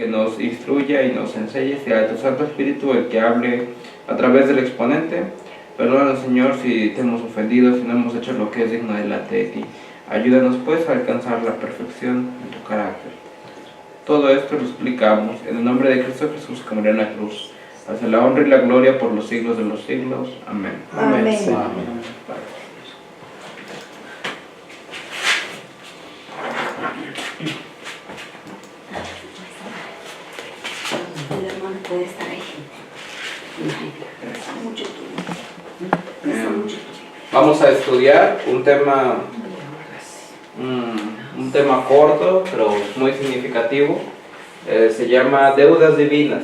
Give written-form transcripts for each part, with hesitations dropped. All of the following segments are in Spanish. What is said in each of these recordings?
que nos instruya y nos enseñe, sea tu Santo Espíritu el que hable a través del exponente. Perdónanos, Señor, si te hemos ofendido, si no hemos hecho lo que es digno delante de ti. Ayúdanos pues a alcanzar la perfección en tu carácter. Todo esto lo explicamos en el nombre de Cristo Jesús que murió en la cruz, hacia la honra y la gloria por los siglos de los siglos. Amén. Amén. Sí. Amén. El hermano puede estar ahí. Pesa mucho tu. Vamos a estudiar un tema corto, pero muy significativo. Se llama deudas divinas.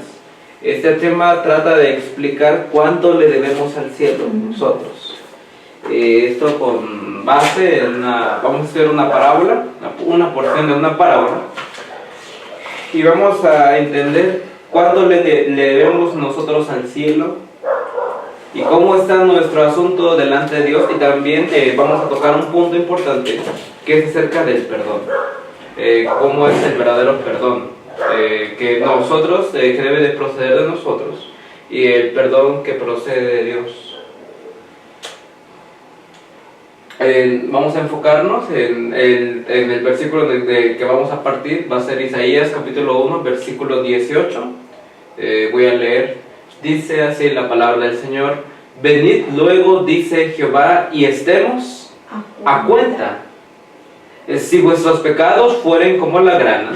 Este tema trata de explicar cuánto le debemos al cielo nosotros. Esto con base en vamos a estudiar una parábola, una porción de una parábola, y vamos a entender cuánto le debemos nosotros al cielo y cómo está nuestro asunto delante de Dios. Y también vamos a tocar un punto importante que es acerca del perdón, cómo es el verdadero perdón que nosotros, que debe de proceder de nosotros, y el perdón que procede de Dios. Vamos a enfocarnos en el versículo de que vamos a partir. Va a ser Isaías capítulo 1 versículo 18. Voy a leer. Dice así la palabra del Señor: venid luego, dice Jehová, y estemos a cuenta. Si vuestros pecados fueren como la grana,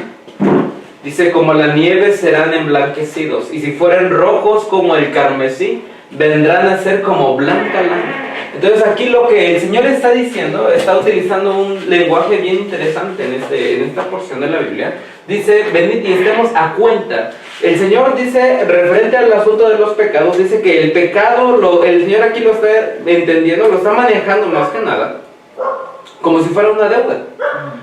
dice, como la nieve serán emblanquecidos, y si fueren rojos como el carmesí, vendrán a ser como blanca lana. Entonces aquí lo que el Señor está diciendo, está utilizando un lenguaje bien interesante en esta porción de la Biblia. Dice, venid y estemos a cuenta. El Señor dice, referente al asunto de los pecados, dice que el pecado, el Señor aquí lo está entendiendo, lo está manejando más que nada como si fuera una deuda.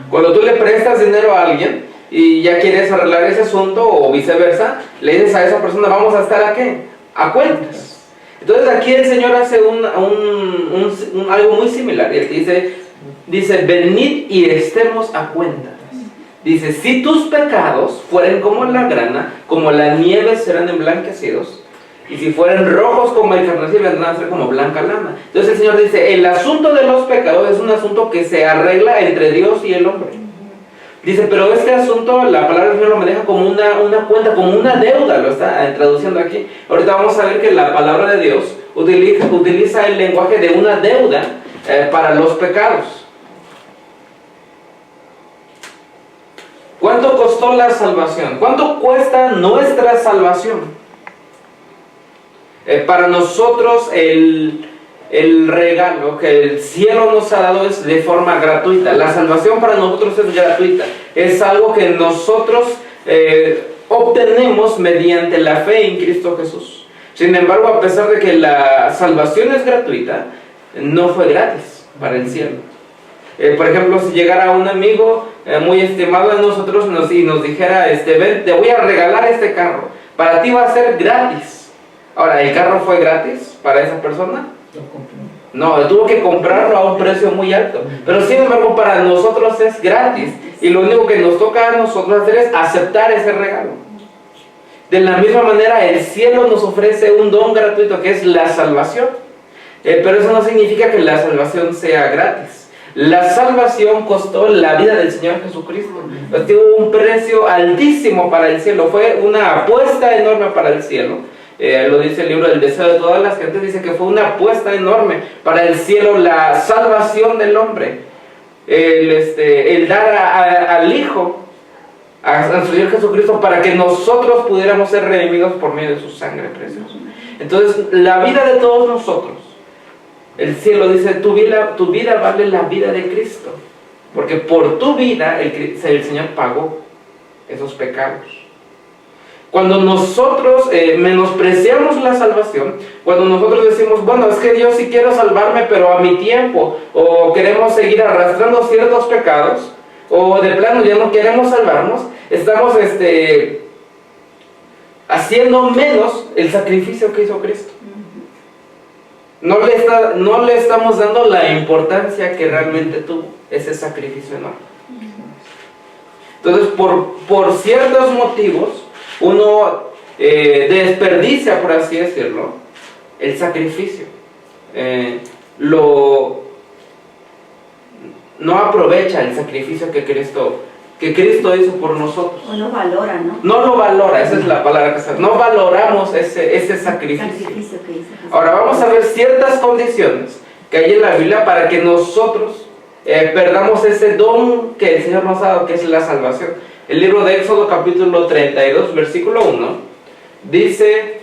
Cuando tú le prestas dinero a alguien y ya quieres arreglar ese asunto, o viceversa, le dices a esa persona, vamos a estar ¿a qué? A cuentas. Entonces aquí el Señor hace algo muy similar. Él dice, venid y estemos a cuentas. Dice, si tus pecados fueren como la grana, como la nieve serán emblanquecidos, y si fueren rojos como el carmesí, vendrán a ser como blanca lana. Entonces el Señor dice, el asunto de los pecados es un asunto que se arregla entre Dios y el hombre. Dice, pero este asunto, la palabra del Señor lo maneja como una cuenta, como una deuda, lo está traduciendo aquí. Ahorita vamos a ver que la palabra de Dios utiliza el lenguaje de una deuda para los pecados. ¿Cuánto costó la salvación? ¿Cuánto cuesta nuestra salvación? Para nosotros el regalo que el cielo nos ha dado es de forma gratuita. La salvación para nosotros es gratuita. Es algo que nosotros obtenemos mediante la fe en Cristo Jesús. Sin embargo, a pesar de que la salvación es gratuita, no fue gratis para el cielo. Por ejemplo, si llegara un amigo muy estimado de nosotros y nos dijera, ven, te voy a regalar este carro, para ti va a ser gratis. Ahora, ¿el carro fue gratis para esa persona? No, tuvo que comprarlo a un precio muy alto. Pero sin embargo, para nosotros es gratis. Y lo único que nos toca a nosotros hacer es aceptar ese regalo. De la misma manera, el cielo nos ofrece un don gratuito que es la salvación. Pero eso no significa que la salvación sea gratis. La salvación costó la vida del Señor Jesucristo. Tuvo un precio altísimo para el cielo. Fue una apuesta enorme para el cielo. Lo dice el libro del deseo de todas las gentes. Dice que fue una apuesta enorme para el cielo, la salvación del hombre. El dar al Hijo, a su Señor Jesucristo, para que nosotros pudiéramos ser redimidos por medio de su sangre preciosa. Entonces, la vida de todos nosotros, el cielo dice, tu vida vale la vida de Cristo, porque por tu vida el Señor pagó esos pecados. Cuando nosotros menospreciamos la salvación, cuando nosotros decimos, bueno, es que yo sí quiero salvarme, pero a mi tiempo, o queremos seguir arrastrando ciertos pecados, o de plano ya no queremos salvarnos, estamos haciendo menos el sacrificio que hizo Cristo. No le estamos dando la importancia que realmente tuvo ese sacrificio enorme. Entonces, por ciertos motivos, uno desperdicia, por así decirlo, el sacrificio. No aprovecha el sacrificio que Cristo hizo por nosotros. O no valora, ¿no? No lo valora, esa es la palabra que se... No valoramos ese sacrificio. Que hizo Jesús. Ahora vamos a ver ciertas condiciones que hay en la Biblia para que nosotros perdamos ese don que el Señor nos ha dado, que es la salvación. El libro de Éxodo capítulo 32, versículo 1, dice: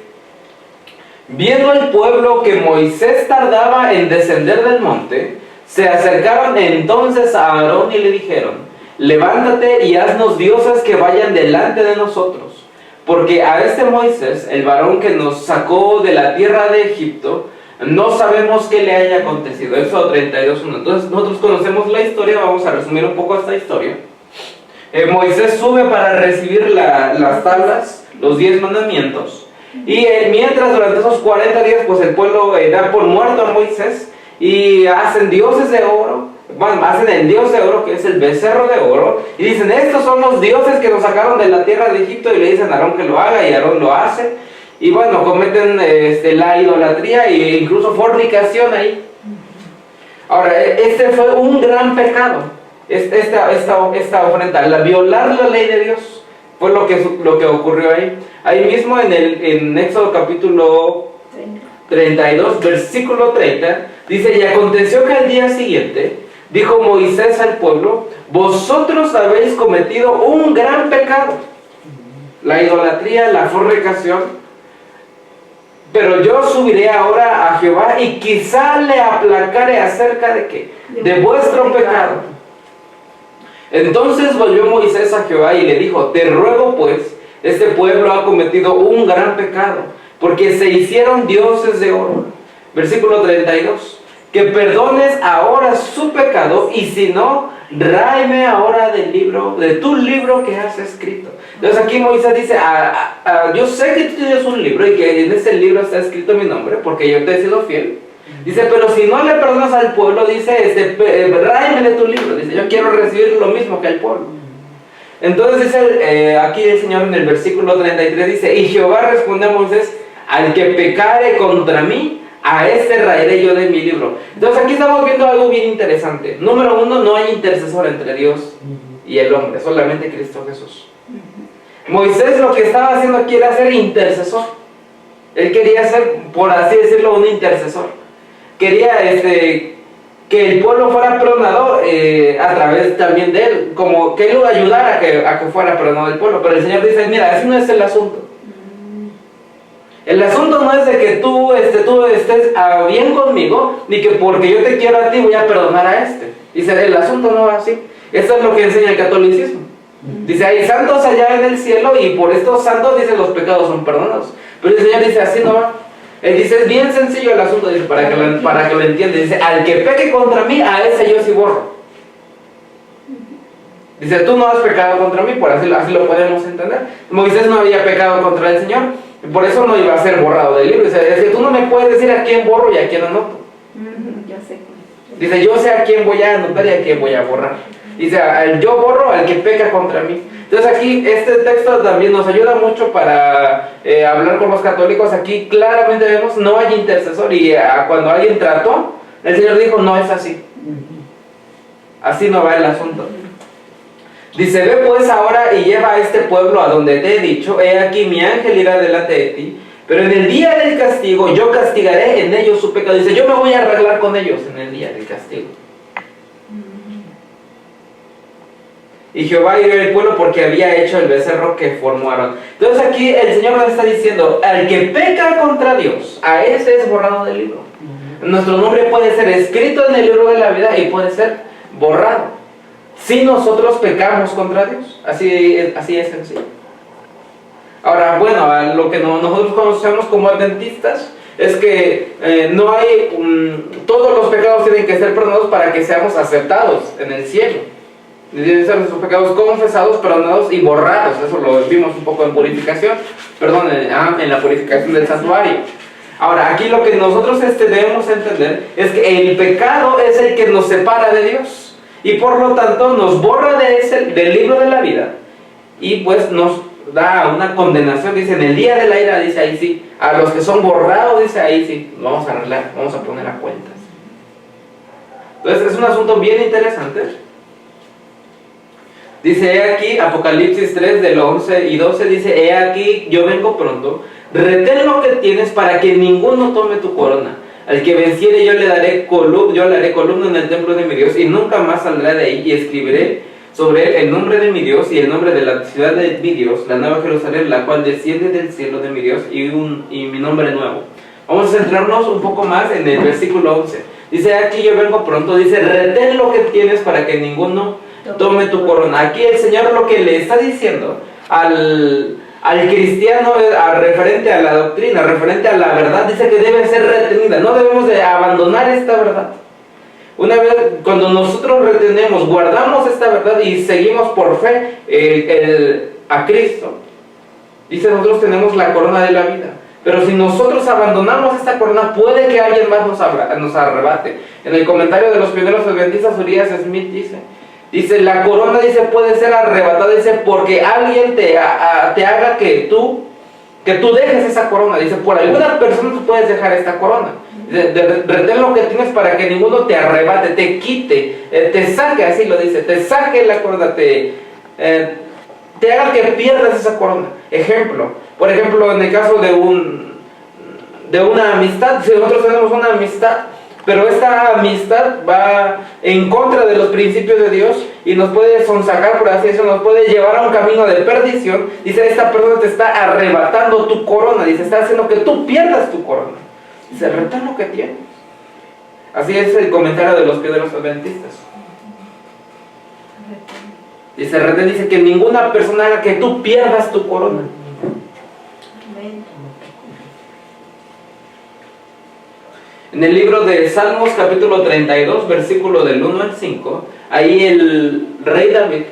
viendo el pueblo que Moisés tardaba en descender del monte, se acercaron entonces a Aarón y le dijeron: levántate y haznos dioses que vayan delante de nosotros, porque a este Moisés, el varón que nos sacó de la tierra de Egipto, no sabemos qué le haya acontecido. Éxodo 32:1. Entonces nosotros conocemos la historia, vamos a resumir un poco esta historia. Moisés sube para recibir las tablas, los 10 mandamientos, y mientras durante esos 40 días pues el pueblo da por muerto a Moisés y hacen dioses de oro. Bueno, hacen el dios de oro, que es el becerro de oro, y dicen: estos son los dioses que nos sacaron de la tierra de Egipto, y le dicen a Aarón que lo haga, y Aarón lo hace, y bueno, cometen la idolatría e incluso fornicación ahí. Ahora, este fue un gran pecado, esta ofrenda, violar la ley de Dios, fue lo que ocurrió ahí. Ahí mismo en Éxodo capítulo 32, versículo 30, dice: y aconteció que al día siguiente dijo Moisés al pueblo: vosotros habéis cometido un gran pecado, la idolatría, la fornicación, pero yo subiré ahora a Jehová y quizá le aplacaré acerca de ¿qué? De vuestro pecado. Entonces volvió Moisés a Jehová y le dijo: te ruego pues, este pueblo ha cometido un gran pecado, porque se hicieron dioses de oro. Versículo 32. Que perdones ahora su pecado, y si no, ráeme ahora de tu libro que has escrito. Entonces aquí Moisés dice: yo sé que tú tienes un libro y que en ese libro está escrito mi nombre, porque yo te he sido fiel. Dice: pero si no le perdonas al pueblo, dice, ráeme de tu libro. Dice: yo quiero recibir lo mismo que el pueblo. Entonces dice aquí el Señor en el versículo 33, dice: y Jehová responde a Moisés: al que pecare contra mí, a este raeré yo de mi libro. Entonces aquí estamos viendo algo bien interesante. Número uno, no hay intercesor entre Dios y el hombre, solamente Cristo Jesús. Moisés lo que estaba haciendo aquí era ser intercesor. Él quería ser, por así decirlo, un intercesor. Quería que el pueblo fuera perdonado a través también de él, como que él lo ayudara a que fuera perdonado el pueblo. Pero el Señor dice: mira, así no es el asunto. El asunto no es de que tú estés bien conmigo, ni que porque yo te quiero a ti voy a perdonar a este. Dice: el asunto no va así. Esto es lo que enseña el catolicismo. Dice: hay santos allá en el cielo, y por estos santos, dice, los pecados son perdonados. Pero el Señor dice: así no va. Él dice: es bien sencillo el asunto, dice, para que lo entiendas. Dice: al que peque contra mí, a ese yo sí borro. Dice: tú no has pecado contra mí, por así lo podemos entender. Moisés no había pecado contra el Señor, por eso no iba a ser borrado del libro. Dice: tú no me puedes decir a quién borro y a quién anoto. Yo sé. Dice: yo sé a quién voy a anotar y a quién voy a borrar. Dice: yo borro al que peca contra mí. Entonces aquí este texto también nos ayuda mucho para hablar con los católicos. Aquí claramente vemos: no hay intercesor. Y cuando alguien trató, el Señor dijo: no es así. Así no va el asunto. Dice: ve pues ahora y lleva a este pueblo a donde te he dicho. He aquí mi ángel irá delante de ti, pero en el día del castigo yo castigaré en ellos su pecado. Dice: yo me voy a arreglar con ellos en el día del castigo. Y Jehová hirió al pueblo porque había hecho el becerro que formó Aarón. Entonces aquí el Señor nos está diciendo: al que peca contra Dios, a ese es borrado del libro. Nuestro nombre puede ser escrito en el libro de la vida y puede ser borrado si nosotros pecamos contra Dios. Así es sencillo. Ahora, bueno, lo que nosotros conocemos como adventistas es que no hay todos los pecados tienen que ser perdonados para que seamos aceptados en el cielo. Deben ser nuestros pecados confesados, perdonados y borrados. Eso lo vimos un poco en purificación, en la purificación del santuario. Ahora, aquí lo que nosotros debemos entender es que el pecado es el que nos separa de Dios, y por lo tanto nos borra del libro de la vida, y pues nos da una condenación, dice, en el día de la ira, dice ahí sí, a los que son borrados, dice ahí sí, vamos a arreglar, vamos a poner a cuentas. Entonces es un asunto bien interesante. Dice, he aquí, Apocalipsis 3 del 11 y 12, dice, he aquí, yo vengo pronto, retén lo que tienes para que ninguno tome tu corona. Al que venciere yo le haré columna en el templo de mi Dios, y nunca más saldrá de ahí, y escribiré sobre él el nombre de mi Dios y el nombre de la ciudad de mi Dios, la nueva Jerusalén, la cual desciende del cielo de mi Dios, y mi nombre nuevo. Vamos a centrarnos un poco más en el versículo 11. Dice, aquí yo vengo pronto, dice, retén lo que tienes para que ninguno tome tu corona. Aquí el Señor lo que le está diciendo al cristiano, referente a la doctrina, referente a la verdad, dice que debe ser retenida. No debemos de abandonar esta verdad. Una vez, cuando nosotros retenemos, guardamos esta verdad y seguimos por fe a Cristo, dice, nosotros tenemos la corona de la vida. Pero si nosotros abandonamos esta corona, puede que alguien más nos arrebate. En el comentario de los primeros adventistas, Urias Smith dice, la corona, dice, puede ser arrebatada, dice, porque alguien te haga que tú dejes esa corona. Dice, por alguna persona tú puedes dejar esta corona. Retén lo que tienes para que ninguno te arrebate, te quite, te saque, así lo dice, te saque la corona, te haga que pierdas esa corona. Por ejemplo, en el caso de una amistad, si nosotros tenemos una amistad, pero esta amistad va en contra de los principios de Dios y nos puede sonsacar, por así decirlo, nos puede llevar a un camino de perdición. Dice, esta persona te está arrebatando tu corona, dice, está haciendo que tú pierdas tu corona. Dice, retén lo que tienes. Así es el comentario de los primeros adventistas. Dice, retén, dice que ninguna persona haga que tú pierdas tu corona. En el libro de Salmos, capítulo 32, versículo del 1 al 5, ahí el rey David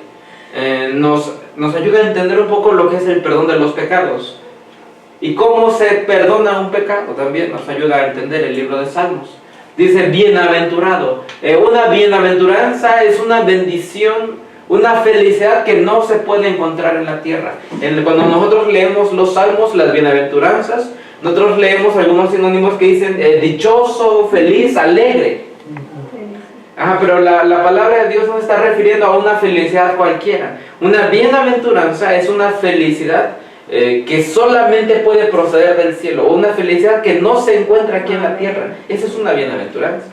nos ayuda a entender un poco lo que es el perdón de los pecados y cómo se perdona un pecado. También nos ayuda a entender el libro de Salmos. Dice, bienaventurado. Una bienaventuranza es una bendición, una felicidad que no se puede encontrar en la tierra. Cuando nosotros leemos los salmos, las bienaventuranzas, nosotros leemos algunos sinónimos que dicen dichoso, feliz, alegre. Pero la palabra de Dios no está refiriendo a una felicidad cualquiera. Una bienaventuranza es una felicidad que solamente puede proceder del cielo, una felicidad que no se encuentra aquí en la tierra. Esa es una bienaventuranza.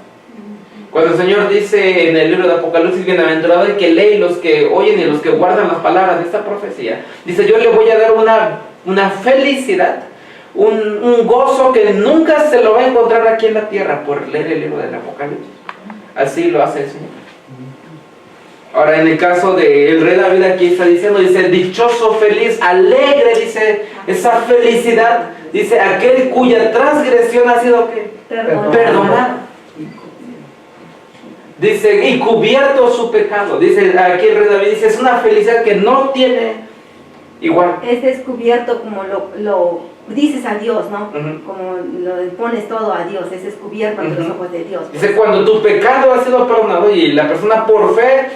Cuando el Señor dice en el libro de Apocalipsis, bienaventurado el que lee y los que oyen y los que guardan las palabras de esta profecía, dice, yo le voy a dar una felicidad, un gozo que nunca se lo va a encontrar aquí en la tierra por leer el libro del Apocalipsis. Así lo hace el Señor. Ahora, en el caso del rey David, aquí está diciendo, dice, dichoso, feliz, alegre, dice, esa felicidad, dice, aquel cuya transgresión ha sido ¿qué? Perdonada. Dice, y cubierto su pecado. Dice, aquí el rey David dice, es una felicidad que no tiene igual. Es descubierto como lo dices a Dios, ¿no? Como lo pones todo a Dios, es descubierto ante los ojos de Dios. Dice, cuando tu pecado ha sido perdonado y la persona por fe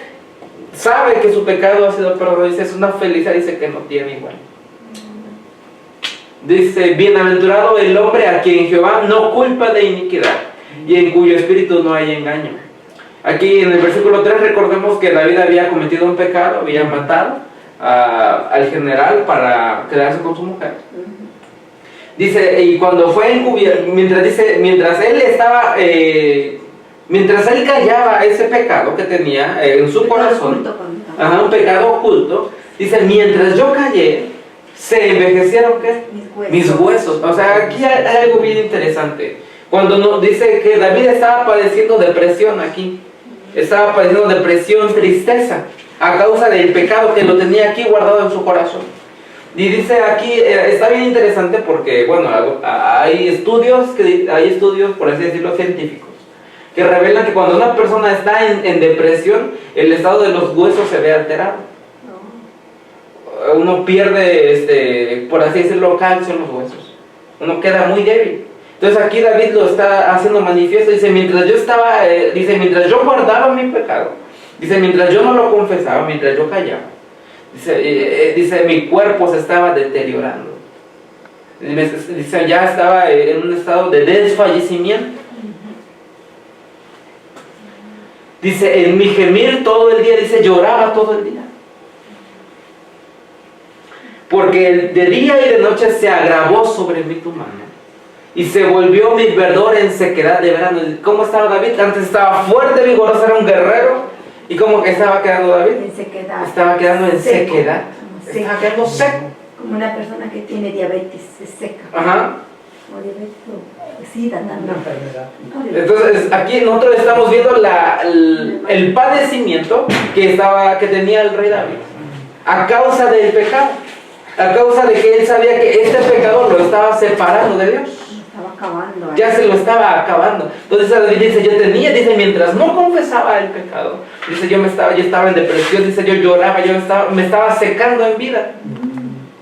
sabe que su pecado ha sido perdonado, dice, es una felicidad, dice, que no tiene igual. Dice, bienaventurado el hombre a quien Jehová no culpa de iniquidad y en cuyo espíritu no hay engaño. Aquí en el versículo 3 recordemos que David había cometido un pecado, había matado al general para quedarse con su mujer. Dice, y cuando fue encubierto, mientras él callaba ese pecado que tenía en su corazón, un pecado oculto, dice, mientras yo callé, se envejecieron ¿qué? Mis huesos. O sea, aquí hay algo bien interesante. Cuando dice que David estaba padeciendo depresión aquí, estaba padeciendo depresión, tristeza, a causa del pecado que lo tenía aquí guardado en su corazón. Y dice aquí, está bien interesante porque, bueno, hay estudios, por así decirlo, científicos, que revelan que cuando una persona está en depresión, el estado de los huesos se ve alterado. Uno pierde, por así decirlo, calcio en los huesos. Uno queda muy débil. Entonces aquí David lo está haciendo manifiesto. Dice, mientras yo guardaba mi pecado, dice, mientras yo no lo confesaba, mientras yo callaba, Dice, mi cuerpo se estaba deteriorando. Dice, ya estaba en un estado de desfallecimiento. Dice, en mi gemir todo el día, dice, lloraba todo el día. Porque de día y de noche se agravó sobre mí tu mano. Y se volvió mi verdor en sequedad de verano. ¿Cómo estaba David? Antes estaba fuerte, vigoroso, era un guerrero. ¿Y cómo estaba quedando David? En sequedad. Estaba quedando en seco. sequedad. Seco. Estaba quedando seco. Como una persona que tiene diabetes, es seca. Ajá. O diabetes, sí, Una también. enfermedad. Entonces aquí nosotros estamos viendo el padecimiento que tenía el rey David a causa del pecado, a causa de que él sabía que este pecado lo estaba separando de Dios, Estaba acabando. ya se lo estaba acabando. Entonces David dice, dice, mientras no confesaba el pecado, dice, yo estaba en depresión, dice, yo lloraba, me estaba secando en vida.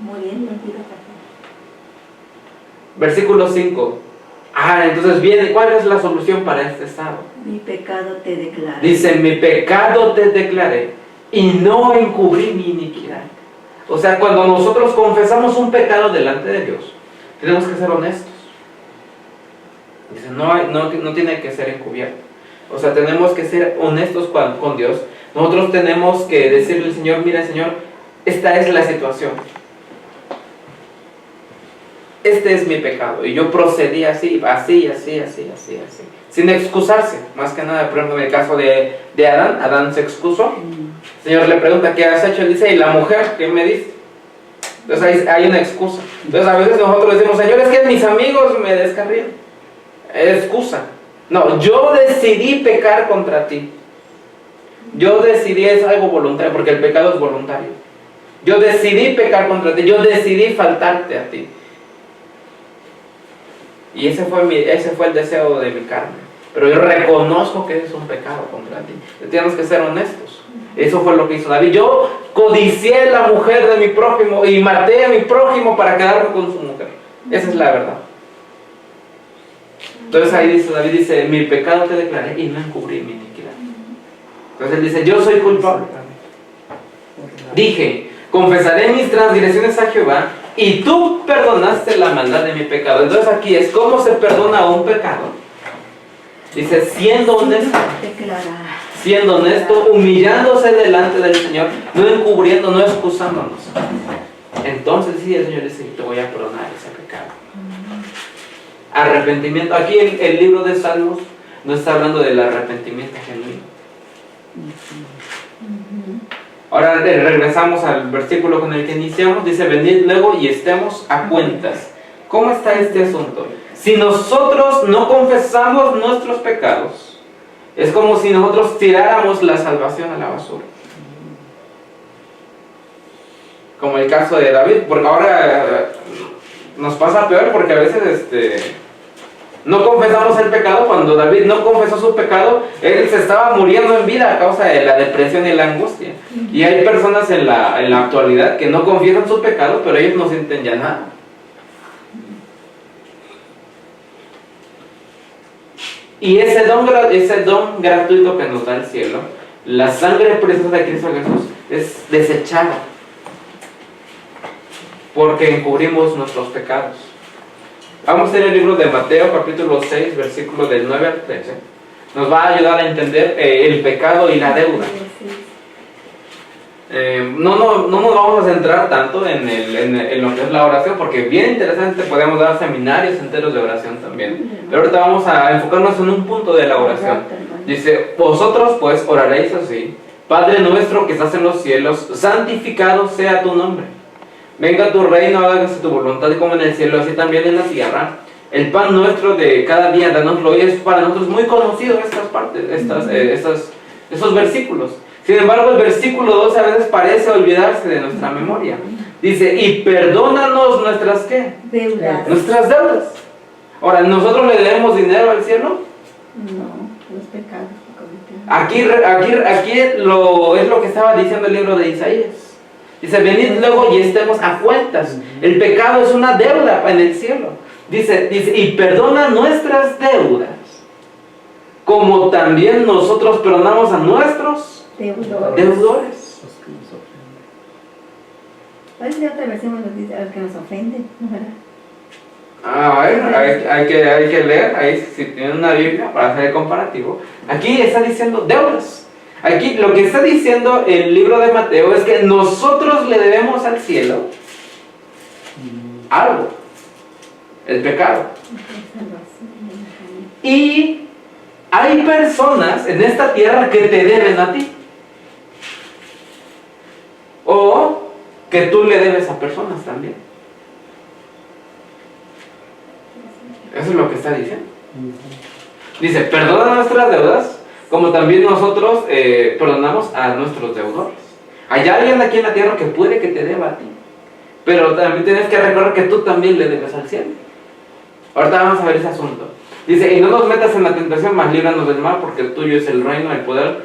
Muriendo en vida. Versículo 5. Entonces viene, ¿cuál es la solución para este estado? Mi pecado te declaré. Dice, mi pecado te declaré y no encubrí mi iniquidad. O sea, cuando nosotros confesamos un pecado delante de Dios, tenemos que ser honestos. Dice, no tiene que ser encubierto. O sea, tenemos que ser honestos con Dios. Nosotros tenemos que decirle al Señor, mira Señor, esta es la situación. Este es mi pecado. Y yo procedí así. Sin excusarse. Más que nada, por ejemplo, en el caso de Adán. Adán se excusó. El Señor le pregunta, ¿qué has hecho? Él dice, ¿y la mujer qué me diste? Entonces hay una excusa. Entonces a veces nosotros decimos, Señor, es que mis amigos me descarrían. Excusa. No, yo decidí pecar contra ti. Yo decidí, es algo voluntario, porque el pecado es voluntario. Yo decidí pecar contra ti. Yo decidí faltarte a ti. Y ese fue el deseo de mi carne. Pero yo reconozco que es un pecado contra ti. Tenemos que ser honestos. Eso fue lo que hizo David. Yo codicié la mujer de mi prójimo y maté a mi prójimo para quedarme con su mujer. Esa es la verdad. Entonces ahí David dice, mi pecado te declaré y no encubrí mi iniquidad. Entonces él dice, yo soy culpable. Dije, confesaré mis transgresiones a Jehová y tú perdonaste la maldad de mi pecado. Entonces aquí es cómo se perdona un pecado. Dice, siendo honesto. Siendo honesto, humillándose delante del Señor, no encubriendo, no excusándonos. Entonces sí, el Señor dice, te voy a perdonar ese pecado. Arrepentimiento. Aquí el libro de Salmos no está hablando del arrepentimiento genuino. Ahora regresamos al versículo con el que iniciamos. Dice, venid luego y estemos a cuentas. ¿Cómo está este asunto? Si nosotros no confesamos nuestros pecados, es como si nosotros tiráramos la salvación a la basura. Como el caso de David, porque ahora nos pasa peor porque a veces no confesamos el pecado. Cuando David no confesó su pecado, él se estaba muriendo en vida a causa de la depresión y la angustia. Y hay personas en la actualidad que no confiesan su pecado, pero ellos no sienten ya nada. Y ese don gratuito que nos da el cielo, la sangre preciosa de Cristo Jesús, es desechada porque encubrimos nuestros pecados. Vamos a leer el libro de Mateo, capítulo 6, versículos del 9 al 13. Nos va a ayudar a entender el pecado y la deuda. No nos vamos a centrar tanto en lo que es la oración, porque bien interesante, podemos dar seminarios enteros de oración también. Pero ahorita vamos a enfocarnos en un punto de la oración. Dice, vosotros pues oraréis así: Padre nuestro que estás en los cielos, santificado sea tu nombre. Venga tu reino, hágase tu voluntad como en el cielo, así también en la tierra. El pan nuestro de cada día, danoslo. Y es para nosotros muy conocido estas partes, estos versículos. Sin embargo, el versículo 12 a veces parece olvidarse de nuestra memoria. Dice, y perdónanos nuestras, ¿qué? Deudas. Nuestras deudas. Ahora, ¿nosotros le debemos dinero al cielo? No, los pecados. Aquí es lo que estaba diciendo el libro de Isaías. Dice, venid luego y estemos a cuentas. El pecado es una deuda en el cielo. Dice, y perdona nuestras deudas, como también nosotros perdonamos a nuestros deudores. ¿Cuál es la otra versión nos dice a los que nos ofenden? Bueno, hay que leer, ahí si tienen una Biblia para hacer el comparativo. Aquí está diciendo deudas. Aquí lo que está diciendo el libro de Mateo es que nosotros le debemos al cielo algo, el pecado. Y hay personas en esta tierra que te deben a ti. O que tú le debes a personas también. Eso es lo que está diciendo. Dice, perdona nuestras deudas, como también nosotros perdonamos a nuestros deudores. Hay alguien aquí en la tierra que puede que te deba a ti, pero también tienes que recordar que tú también le debes al cielo. Ahorita vamos a ver ese asunto. Dice, y no nos metas en la tentación, mas líbranos del mal, porque tuyo es el reino, el poder,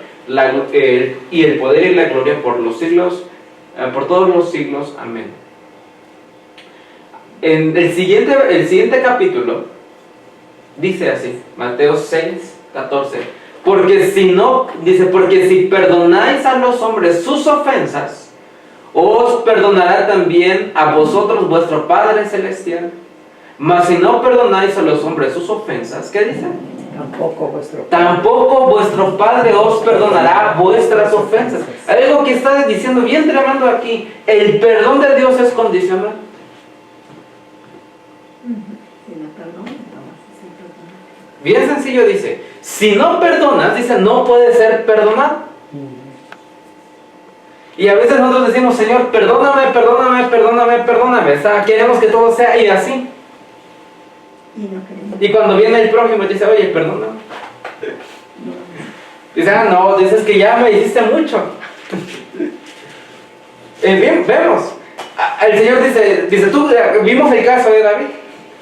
y el poder y la gloria por los siglos, por todos los siglos. Amén. En el siguiente capítulo dice así, Mateo 6:14, porque si perdonáis a los hombres sus ofensas, os perdonará también a vosotros vuestro Padre Celestial. Mas si no perdonáis a los hombres sus ofensas, ¿qué dice? Tampoco vuestro Padre os perdonará vuestras ofensas. Hay algo que está diciendo bien tremendo aquí. El perdón de Dios es condicional. Bien sencillo dice, si no perdonas, dice, no puede ser perdonado. Y a veces nosotros decimos, Señor, perdóname, perdóname, perdóname, perdóname. Queremos que todo sea y así. Y cuando viene el prójimo y dice, oye, perdóname. Dice, no, dices que ya me hiciste mucho. Bien, vemos. El Señor dice, tú, vimos el caso de David.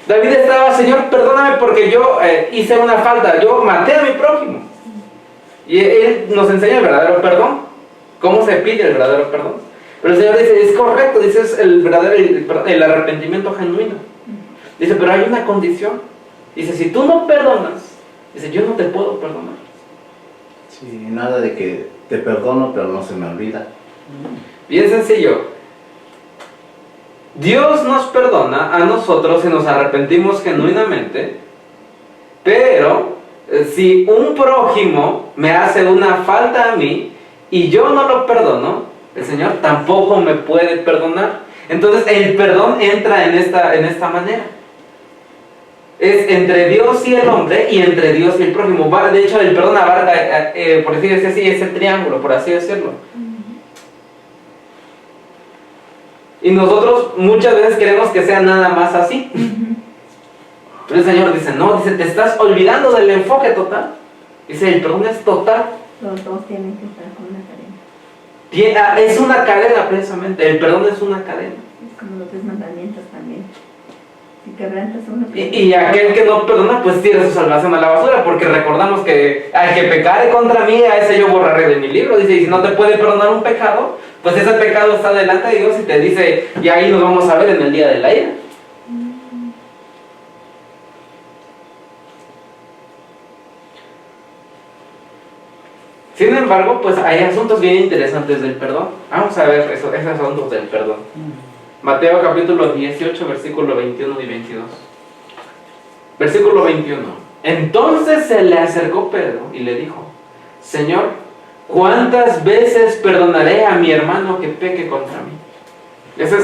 David estaba, Señor, perdóname porque yo hice una falta, yo maté a mi prójimo. Y Él nos enseña el verdadero perdón, cómo se pide el verdadero perdón. Pero el Señor dice, es correcto, dice, es el arrepentimiento genuino. Dice, pero hay una condición. Dice, si tú no perdonas, dice, yo no te puedo perdonar. Sí, nada de que te perdono, pero no se me olvida. Bien sencillo. Dios nos perdona a nosotros si nos arrepentimos genuinamente, pero si un prójimo me hace una falta a mí y yo no lo perdono, el Señor tampoco me puede perdonar. Entonces el perdón entra en esta manera. Es entre Dios y el hombre y entre Dios y el prójimo. De hecho, el perdón abarca, por decirlo así, ese triángulo, por así decirlo. Y nosotros muchas veces queremos que sea nada más así. Pero el Señor dice, no, dice, te estás olvidando del enfoque total. Dice, el perdón es total. Los dos tienen que estar con una cadena. Es una cadena precisamente, el perdón es una cadena. Es como los 10 mandamientos también. Si quebrantas uno... Y aquel que no perdona, pues tira su salvación a la basura, porque recordamos que al que pecare contra mí, a ese yo borraré de mi libro. Dice, y si no te puede perdonar un pecado, pues ese pecado está delante de Dios y te dice, y ahí nos vamos a ver en el día de la ira. Sin embargo, pues hay asuntos bien interesantes del perdón. Vamos a ver esos asuntos del perdón. Mateo capítulo 18, versículo 21 y 22. Versículo 21. Entonces se le acercó Pedro y le dijo, Señor, ¿cuántas veces perdonaré a mi hermano que peque contra mí?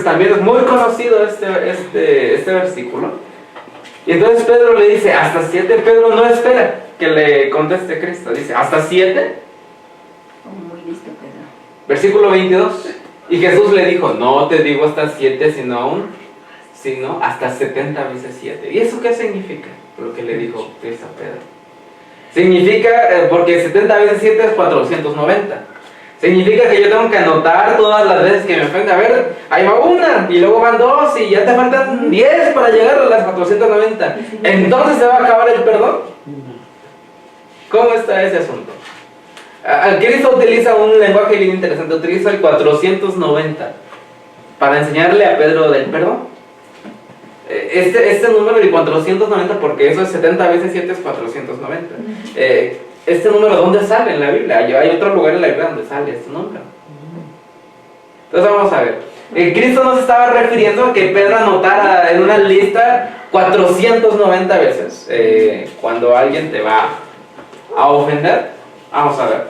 También es muy conocido este versículo. Y entonces Pedro le dice, hasta 7. Pedro no espera que le conteste Cristo. Dice, ¿hasta 7? Muy listo, Pedro. Versículo 22. Y Jesús le dijo, no te digo hasta 7, sino hasta 70 veces 7. ¿Y eso qué significa? Lo que le dijo Cristo a Pedro. Significa, porque 70 veces 7 es 490. Significa que yo tengo que anotar todas las veces que me ofende. A ver, ahí va una, y luego van 2, y ya te faltan 10 para llegar a las 490. Entonces se va a acabar el perdón. ¿Cómo está ese asunto? Cristo utiliza un lenguaje bien interesante, utiliza el 490 para enseñarle a Pedro del perdón. Este número de 490, porque eso es 70 veces 7 es 490. Este número, ¿dónde sale en la Biblia? Hay otro lugar en la Biblia donde sale este número. Entonces vamos a ver. Cristo no se estaba refiriendo a que Pedro anotara en una lista 490 veces cuando alguien te va a ofender. Vamos a ver.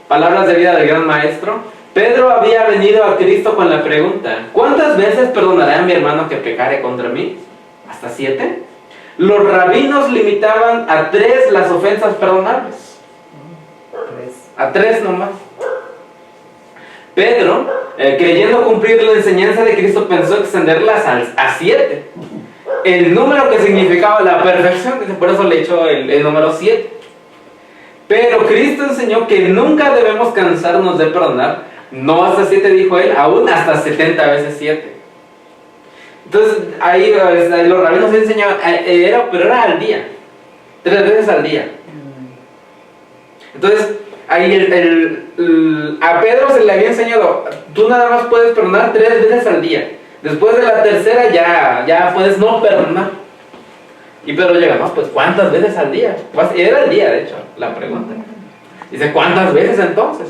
Palabras de vida del gran maestro. Pedro había venido a Cristo con la pregunta: ¿cuántas veces perdonaré a mi hermano que pecare contra mí? ¿Hasta 7? Los rabinos limitaban a 3 las ofensas perdonables. A 3 nomás. Pedro, creyendo cumplir la enseñanza de Cristo, pensó extenderlas a 7. El número que significaba la perfección, por eso le echó el número 7. Pero Cristo enseñó que nunca debemos cansarnos de perdonar. No hasta 7, dijo él, aún hasta 70 veces 7. Entonces, ahí los rabinos enseñaban, pero era al día. 3 veces al día. Entonces, ahí a Pedro se le había enseñado, tú nada más puedes perdonar 3 veces al día. Después de la tercera ya puedes no perdonar. Y Pedro llega, no, pues ¿cuántas veces al día? Era el día, de hecho, la pregunta. Dice, ¿cuántas veces entonces?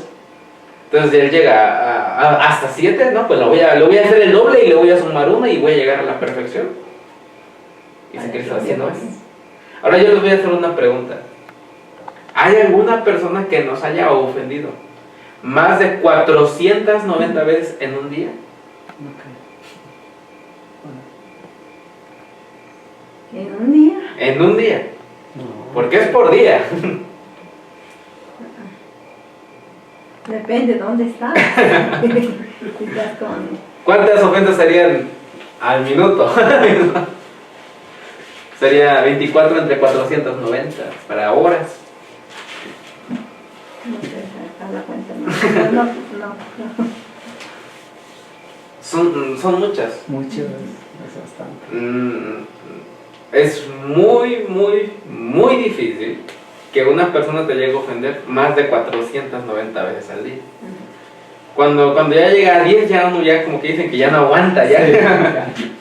Entonces él llega hasta 7, ¿no? Pues lo voy a hacer el doble y le voy a sumar 1 y voy a llegar a la perfección. Y dice que está haciendo eso. Ahora yo les voy a hacer una pregunta. ¿Hay alguna persona que nos haya ofendido más de 490 veces en un día? ¿En un día? En un día. Porque es por día. Depende de dónde estás. ¿Cuántas ofensas serían al minuto? Sería 24 entre 490 para horas. No sé sacar la cuenta, no. Son muchas. Muchas, es bastante. Es muy difícil que una persona te llegue a ofender más de 490 veces al día. Cuando ya llega a 10, ya uno ya como que dicen que ya no aguanta. Ya. Sí.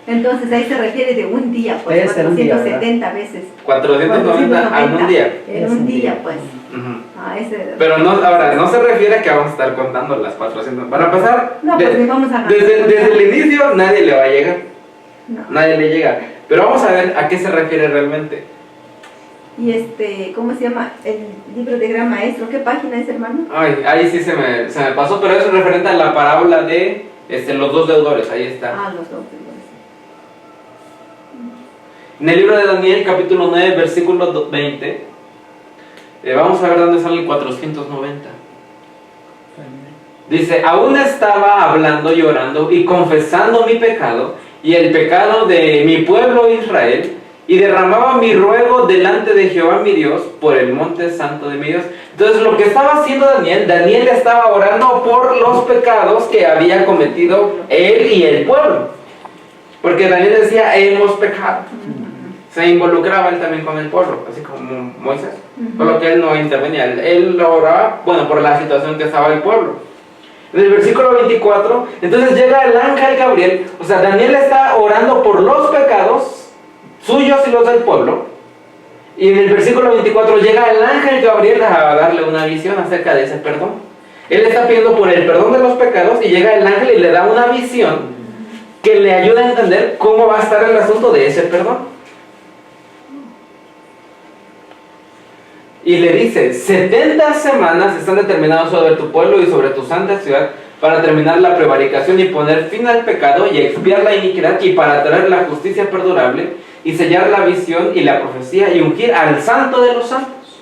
Entonces ahí se refiere de un día, pues, Debe ser un día, 470 veces. 490 en un día. En un día, pues. Uh-huh. Pero no se refiere a que vamos a estar contando las 400. Para pasar, no, pues ni vamos a desde el inicio nadie le va a llegar. No. Nadie le llega. Pero vamos a ver a qué se refiere realmente. Y ¿cómo se llama? El libro de Gran Maestro. ¿Qué página es, hermano? Ay, ahí sí se me pasó, pero es referente a la parábola de los 2 deudores. Ahí está. Los 2 deudores. En el libro de Daniel, capítulo 9, versículo 20, vamos a ver dónde sale el 490. Dice, aún estaba hablando, llorando y confesando mi pecado y el pecado de mi pueblo Israel, y derramaba mi ruego delante de Jehová mi Dios por el monte santo de mi Dios. Entonces lo que estaba haciendo Daniel estaba orando por los pecados que había cometido él y el pueblo. Porque Daniel decía, hemos pecado. Se involucraba él también con el pueblo, así como Moisés. Por lo que él no intervenía. Él oraba, por la situación que estaba el pueblo. En el versículo 24, entonces llega el ángel Gabriel. O sea, Daniel está orando por los pecados suyos y los del pueblo. Y en el versículo 24 llega el ángel Gabriel a darle una visión acerca de ese perdón. Él está pidiendo por el perdón de los pecados y llega el ángel y le da una visión que le ayuda a entender cómo va a estar el asunto de ese perdón. Y le dice, 70 semanas están determinadas sobre tu pueblo y sobre tu santa ciudad para terminar la prevaricación y poner fin al pecado y expiar la iniquidad y para traer la justicia perdurable y sellar la visión y la profecía y ungir al santo de los santos.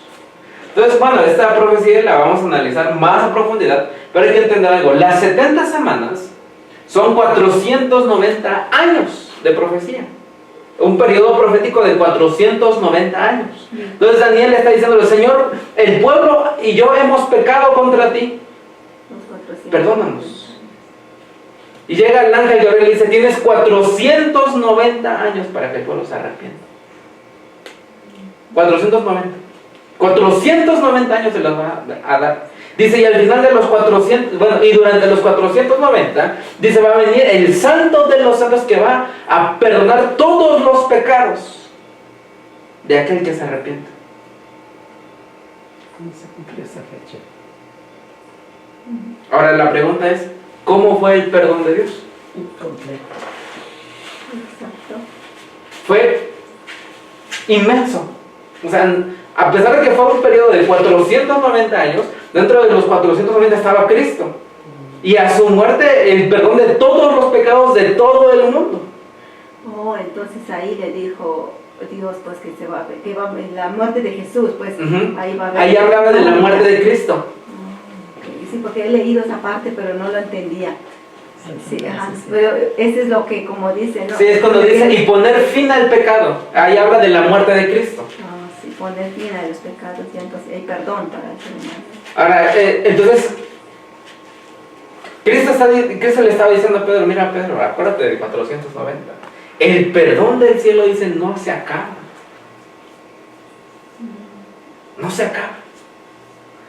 Entonces, esta profecía la vamos a analizar más a profundidad, pero hay que entender algo. Las 70 semanas son 490 años de profecía. Un periodo profético de 490 años. Entonces Daniel está diciéndole, Señor, el pueblo y yo hemos pecado contra ti. Perdónanos. Y llega el ángel Gabriel y le dice, tienes 490 años para que el pueblo se arrepienta. 490 años se los va a dar. Dice, y al final de los 400, y durante los 490, dice, va a venir el santo de los santos que va a perdonar todos los pecados de aquel que se arrepienta. ¿Cómo se cumple esa fecha? Ahora la pregunta es, ¿cómo fue el perdón de Dios? Completo. Exacto. Fue inmenso. O sea, a pesar de que fue un periodo de 490 años, dentro de los 490 estaba Cristo. Y a su muerte, el perdón de todos los pecados de todo el mundo. Oh, entonces ahí le dijo Dios, pues que se va a ver, que va la muerte de Jesús, pues ahí va a ver. Ahí hablaba de la muerte de Cristo. Okay. Sí, porque he leído esa parte, pero no lo entendía. Sí, ajá. Pero eso es lo que, como dice, ¿no? Sí, es cuando dice, y poner fin al pecado. Ahí habla de la muerte de Cristo. Sí, poner fin a los pecados, y entonces hay perdón para el ser humano. Ahora, entonces, Cristo le estaba diciendo a Pedro, mira Pedro, acuérdate de 490. El perdón del cielo, dice, no se acaba. No se acaba.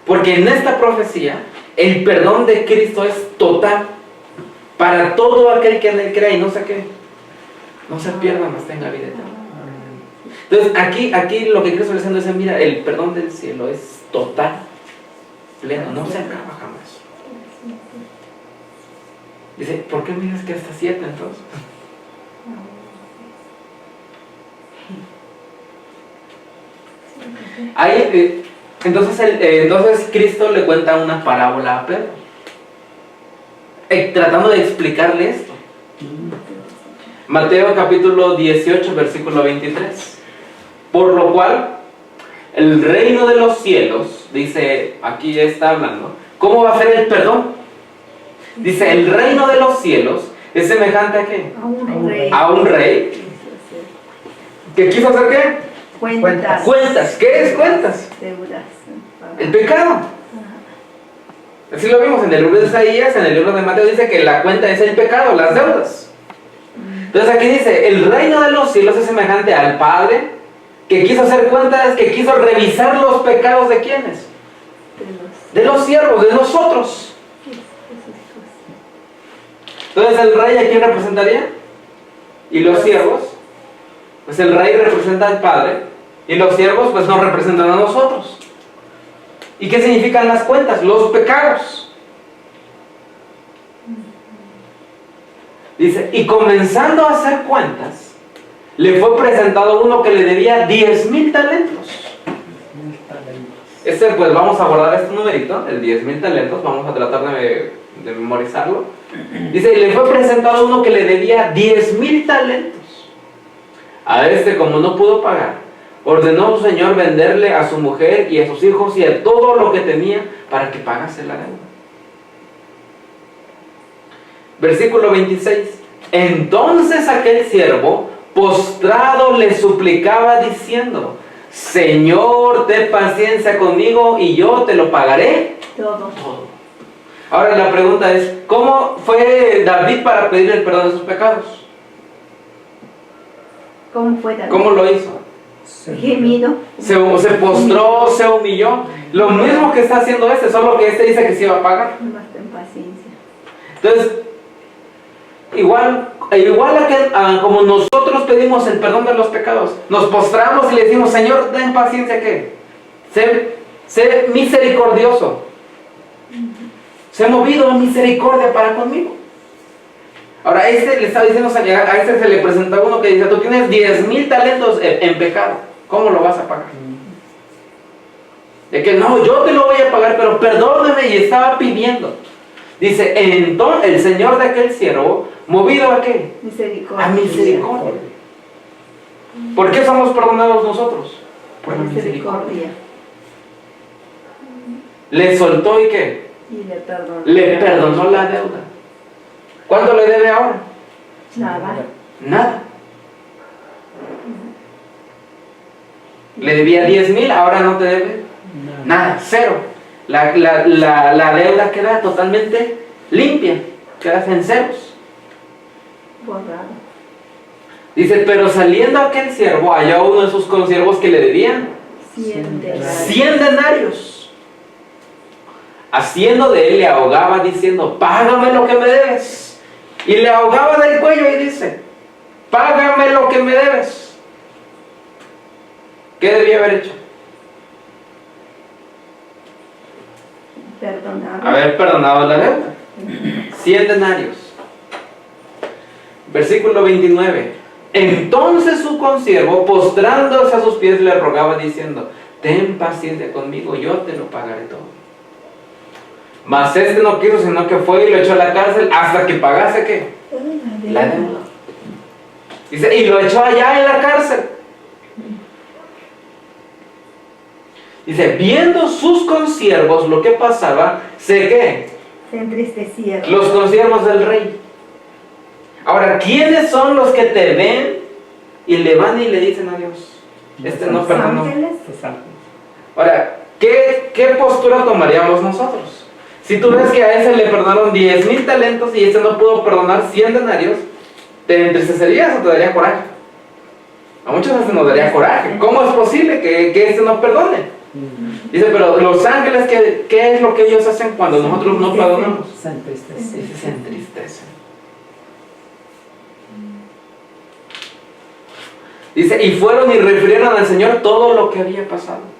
Porque en esta profecía, el perdón de Cristo es total. Para todo aquel que en él crea y no se qué. No se pierda, mas tenga vida eterna. Entonces, aquí lo que Cristo le está diciendo es, mira, el perdón del cielo es total, pleno, no se acaba jamás. Dice, ¿por qué me dices que hasta 7 entonces? Ahí, entonces Cristo le cuenta una parábola a Pedro, tratando de explicarle esto. Mateo capítulo 18, versículo 23. Por lo cual, el reino de los cielos, dice, aquí está hablando, ¿cómo va a ser el perdón? Dice, el reino de los cielos es semejante a ¿qué? A un rey. ¿Que quiso hacer qué? Cuentas. Cuentas. ¿Qué es cuentas? Deudas. El pecado. Así lo vimos en el libro de Isaías, en el libro de Mateo dice que la cuenta es el pecado, las deudas. Entonces aquí dice, el reino de los cielos es semejante al Padre que quiso hacer cuentas, que quiso revisar los pecados de ¿quiénes? De los siervos, de nosotros. Entonces el rey, ¿a quién representaría? Y los siervos, pues el rey representa al Padre y los siervos pues nos representan a nosotros. ¿Y qué significan las cuentas? Los pecados. Dice, y comenzando a hacer cuentas, le fue presentado uno que le debía 10,000 talentos. Pues vamos a guardar este numerito, el 10,000 talentos, vamos a tratar de memorizarlo. Dice, y le fue presentado uno que le debía 10,000 talentos. A este, como no pudo pagar, ordenó su señor venderle a su mujer y a sus hijos y a todo lo que tenía para que pagase la deuda. Versículo 26. Entonces aquel siervo, postrado, le suplicaba diciendo, Señor, ten paciencia conmigo y yo te lo pagaré todo. Ahora la pregunta es, ¿cómo fue David para pedir el perdón de sus pecados? ¿Cómo fue David? ¿Cómo lo hizo? Gemido. Se postró, se humilló. Lo mismo que está haciendo solo que dice que se iba a pagar. Más ten paciencia. Entonces, igual como nosotros pedimos el perdón de los pecados, nos postramos y le decimos, Señor, ten paciencia, ¿qué? Sé misericordioso. Sé movido a misericordia para conmigo. Ahora, le estaba diciendo, a este se le presenta uno que dice, tú tienes 10,000 talentos en pecado, ¿cómo lo vas a pagar? De que no, yo te lo voy a pagar, pero perdóname, y estaba pidiendo. Dice, entonces el señor de aquel siervo, ¿movido a qué? Misericordia. A misericordia. ¿Por qué somos perdonados nosotros? Por la misericordia. Le soltó y ¿qué? Y le perdonó. Le perdonó la deuda. ¿Cuánto le debe ahora? Nada. Le debía 10,000, ahora no te debe nada, cero. La deuda queda totalmente limpia, quedas en ceros. Borrado. Dice, pero saliendo aquel siervo, halló uno de sus consiervos que le debían 100 denarios. Haciendo de él, le ahogaba diciendo, págame lo que me debes. Y le ahogaba del cuello y dice, págame lo que me debes. ¿Qué debía haber hecho? Perdonado. Haber perdonado la deuda. 100 denarios. Versículo 29. Entonces su consiervo, postrándose a sus pies, le rogaba diciendo: ten paciencia conmigo, yo te lo pagaré todo. Mas este no quiso, sino que fue y lo echó a la cárcel hasta que pagase, ¿qué? La deuda. Dice, y lo echó allá en la cárcel. Dice, viendo sus consiervos lo que pasaba, sé que Se entristecieron. los consiervos del rey. Ahora, ¿quiénes son los que te ven y le van y le dicen a Dios? Este no Los perdonó. ángeles. Exacto. Ahora, ¿qué postura tomaríamos nosotros? Si tú ves que a ese le perdonaron 10,000 talentos y ese no pudo perdonar 100 denarios, ¿te entristecerías o te daría coraje? A muchas veces nos daría coraje. ¿Cómo es posible que este no perdone? Dice, pero los ángeles, ¿qué es lo que ellos hacen cuando nosotros no perdonamos? Se entristece. Dice, se entristecen. Dice, y fueron y refirieron al Señor todo lo que había pasado.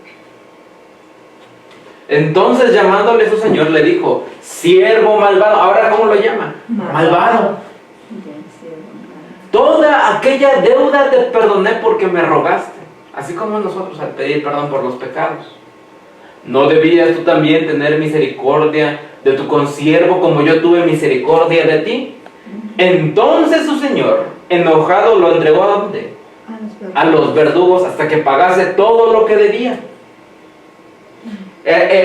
Entonces, llamándole su Señor, le dijo: siervo malvado. Ahora, ¿cómo lo llama? Malvado. Toda aquella deuda te perdoné porque me rogaste. Así como nosotros al pedir perdón por los pecados. ¿No debías tú también tener misericordia de tu consiervo como yo tuve misericordia de ti? Entonces su Señor, enojado, lo entregó ¿a dónde? A los verdugos hasta que pagase todo lo que debía.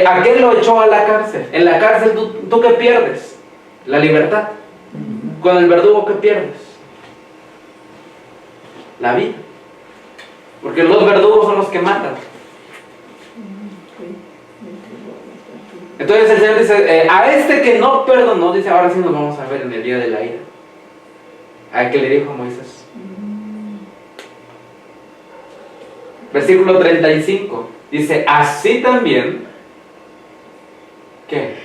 ¿A qué lo echó a la cárcel? En la cárcel, ¿tú qué pierdes? La libertad. Con el verdugo, ¿qué pierdes? La vida. Porque los verdugos son los que matan. Entonces el Señor dice, a este que no perdonó, dice, ahora sí nos vamos a ver en el día de la ira. ¿A qué le dijo Moisés? Versículo 35. Dice, así también, ¿qué?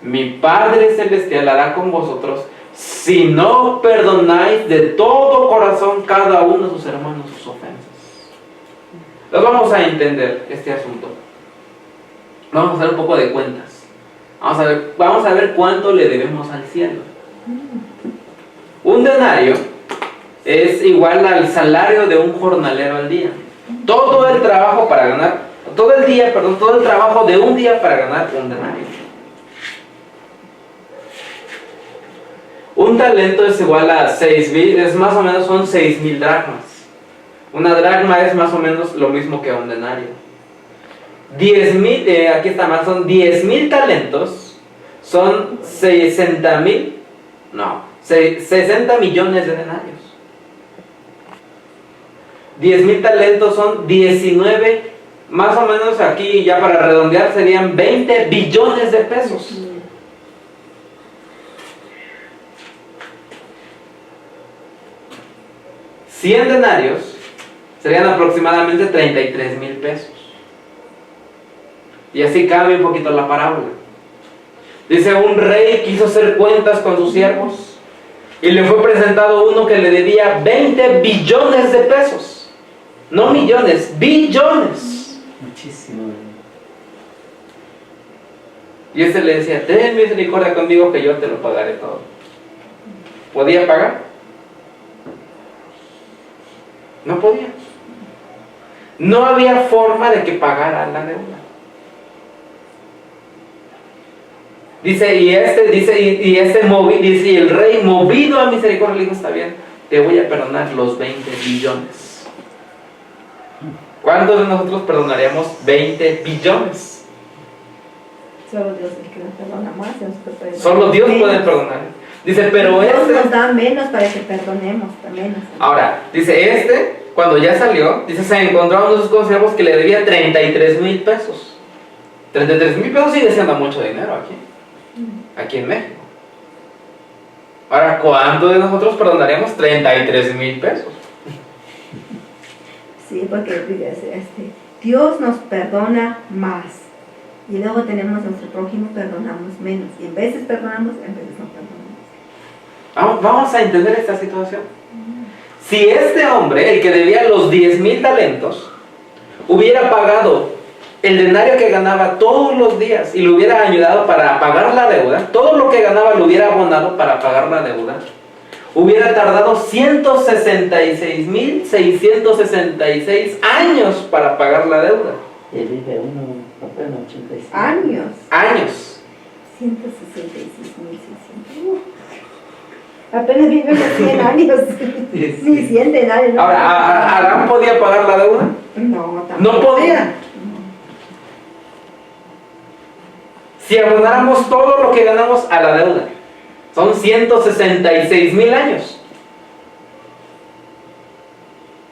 Mi Padre Celestial hará con vosotros si no perdonáis de todo corazón cada uno de sus hermanos sus ofensas. Entonces vamos a entender este asunto. Vamos a hacer un poco de cuentas. Vamos a ver cuánto le debemos al cielo. Un denario es igual al salario de un jornalero al día. Todo el trabajo para ganar, todo el trabajo de un día para ganar un denario. Un talento es igual a 6,000, es más o menos son 6,000 dracmas. Una dracma es más o menos lo mismo que un denario. 10,000, aquí está más, son 10,000 talentos, son 60 millones de denarios. 10,000 talentos son 19, más o menos aquí ya para redondear serían 20 billones de pesos. $100 denarios serían aproximadamente 33,000 pesos. Y así cambia un poquito la parábola. Dice, un rey quiso hacer cuentas con sus siervos y le fue presentado uno que le debía 20 billones de pesos. No millones, billones. Muchísimo. Y este le decía, ten misericordia conmigo que yo te lo pagaré todo. ¿Podía pagar? No podía. No había forma de que pagara la deuda. Dice, y el rey movido a misericordia le dijo, está bien, te voy a perdonar los 20 billones. ¿Cuántos de nosotros perdonaríamos 20 billones? Solo Dios es el que nos perdona más. Solo Dios puede perdonar. Dice, pero Dios nos da menos para que perdonemos también. Ahora, dice, cuando ya salió, dice, se encontró a uno de sus consiervos que le debía 33,000 pesos. 33,000 pesos sigue siendo mucho dinero aquí en México. Ahora, ¿cuánto de nosotros perdonaríamos 33,000 pesos? Sí, porque Dios nos perdona más. Y luego tenemos a nuestro prójimo, perdonamos menos. Y en veces perdonamos, en veces no perdonamos. Vamos a entender esta situación. Si este hombre, el que debía los 10,000 talentos, hubiera pagado el denario que ganaba todos los días y le hubiera ayudado para pagar la deuda, todo lo que ganaba lo hubiera abonado para pagar la deuda, hubiera tardado 166.666 años para pagar la deuda. Y vive uno apenas 85. Años. Años. 166.600. Apenas vive unos 100 años. Ni 100 de nadie. No. Ahora, ¿Adán podía pagar la deuda? No, tampoco. No podía. Si abonáramos todo lo que ganamos a la deuda, son 166.000 años.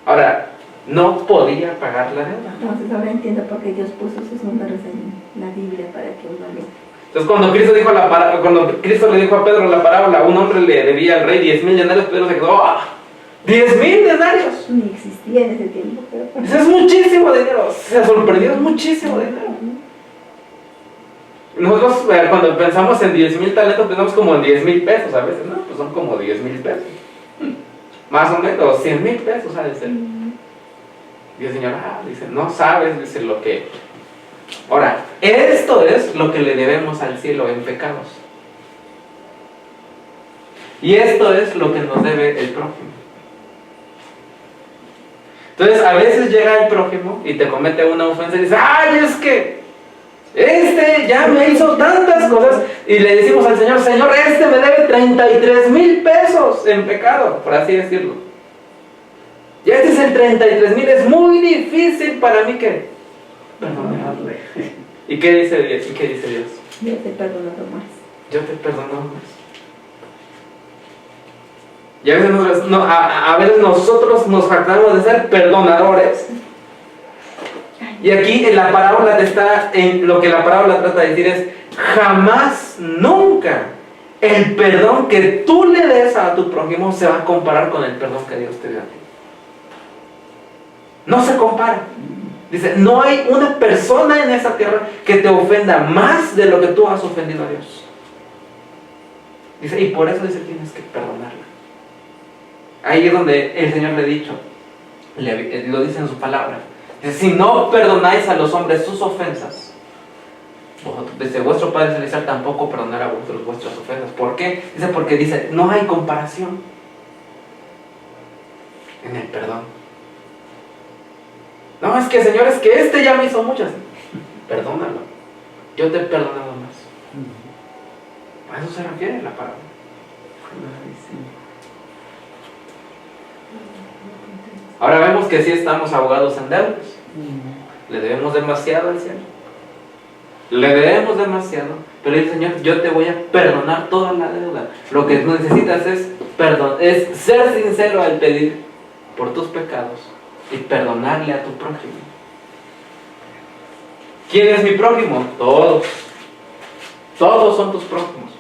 Ahora, no podía pagar la deuda. Entonces ahora entiendo por qué Dios puso sus números en la Biblia para que uno lo... Entonces cuando Cristo le dijo a Pedro la parábola, un hombre le debía al rey 10,000 denarios, Pedro se quedó, ¡ah! ¡10,000 denarios! Ni existía en ese tiempo, pero... Eso es muchísimo dinero, se sorprendió, es muchísimo dinero. Nosotros cuando pensamos en 10,000 talentos pensamos como en 10,000 pesos a veces, ¿no? Pues son como 10,000 pesos. Más o menos, 100,000 pesos ha de ser. Y el Señor, dice, no sabes, dice lo que... Ahora, esto es lo que le debemos al cielo en pecados. Y esto es lo que nos debe el prójimo. Entonces, a veces llega el prójimo y te comete una ofensa y dice, ¡ay, es que este ya me hizo tantas cosas! Y le decimos al Señor, Señor, este me debe 33,000 pesos en pecado, por así decirlo. Y este es el 33,000, es muy difícil para mí que perdonarle. ¿Y qué dice Dios? Yo te he perdonado más. Yo te perdono más. Y a veces nosotros nos jactamos de ser perdonadores. Y aquí en la parábola lo que la parábola trata de decir es, jamás, nunca, el perdón que tú le des a tu prójimo se va a comparar con el perdón que Dios te dio a ti. No se compara. Dice, no hay una persona en esta tierra que te ofenda más de lo que tú has ofendido a Dios. Dice, y por eso dice, tienes que perdonarla. Ahí es donde el Señor le ha dicho, lo dice en su palabra. Dice, si no perdonáis a los hombres sus ofensas, desde vuestro Padre Celestial tampoco perdonará a vuestras ofensas. ¿Por qué? Porque dice, no hay comparación en el perdón. No, es que Señor, es que este ya me hizo muchas. Perdónalo. Yo te he perdonado más. A eso se refiere la palabra. Ahora vemos que sí estamos ahogados en deudas. Le debemos demasiado al cielo. Le debemos demasiado. Pero el Señor, yo te voy a perdonar toda la deuda. Lo que necesitas es perdón, es ser sincero al pedir por tus pecados y perdonarle a tu prójimo. ¿Quién es mi prójimo? Todos. Todos son tus prójimos.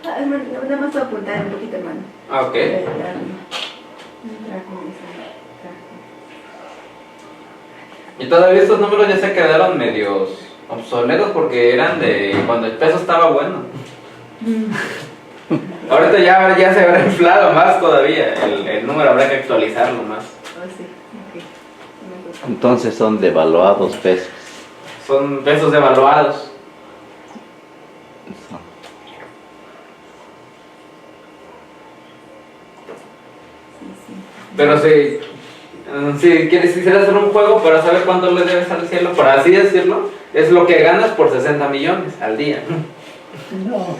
Hermano, nada más voy a apuntar un poquito, hermano. Ok. Y todavía estos números ya se quedaron medios obsoletos porque eran de cuando el peso estaba bueno. Ahorita ya se habrá inflado más todavía. El número habrá que actualizarlo más. Entonces son devaluados pesos. Son pesos devaluados. Pero si quisieras hacer un juego para saber cuánto le debes al cielo, por así decirlo, es lo que ganas por 60 millones al día. No.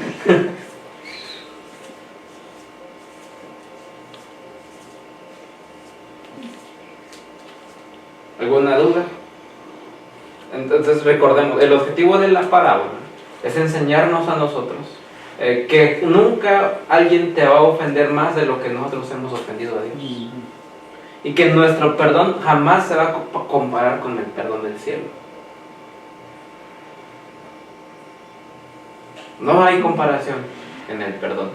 ¿Alguna duda? Entonces recordemos, el objetivo de la parábola es enseñarnos a nosotros que nunca alguien te va a ofender más de lo que nosotros hemos ofendido a Dios. Y que nuestro perdón jamás se va a comparar con el perdón del cielo. No hay comparación en el perdón.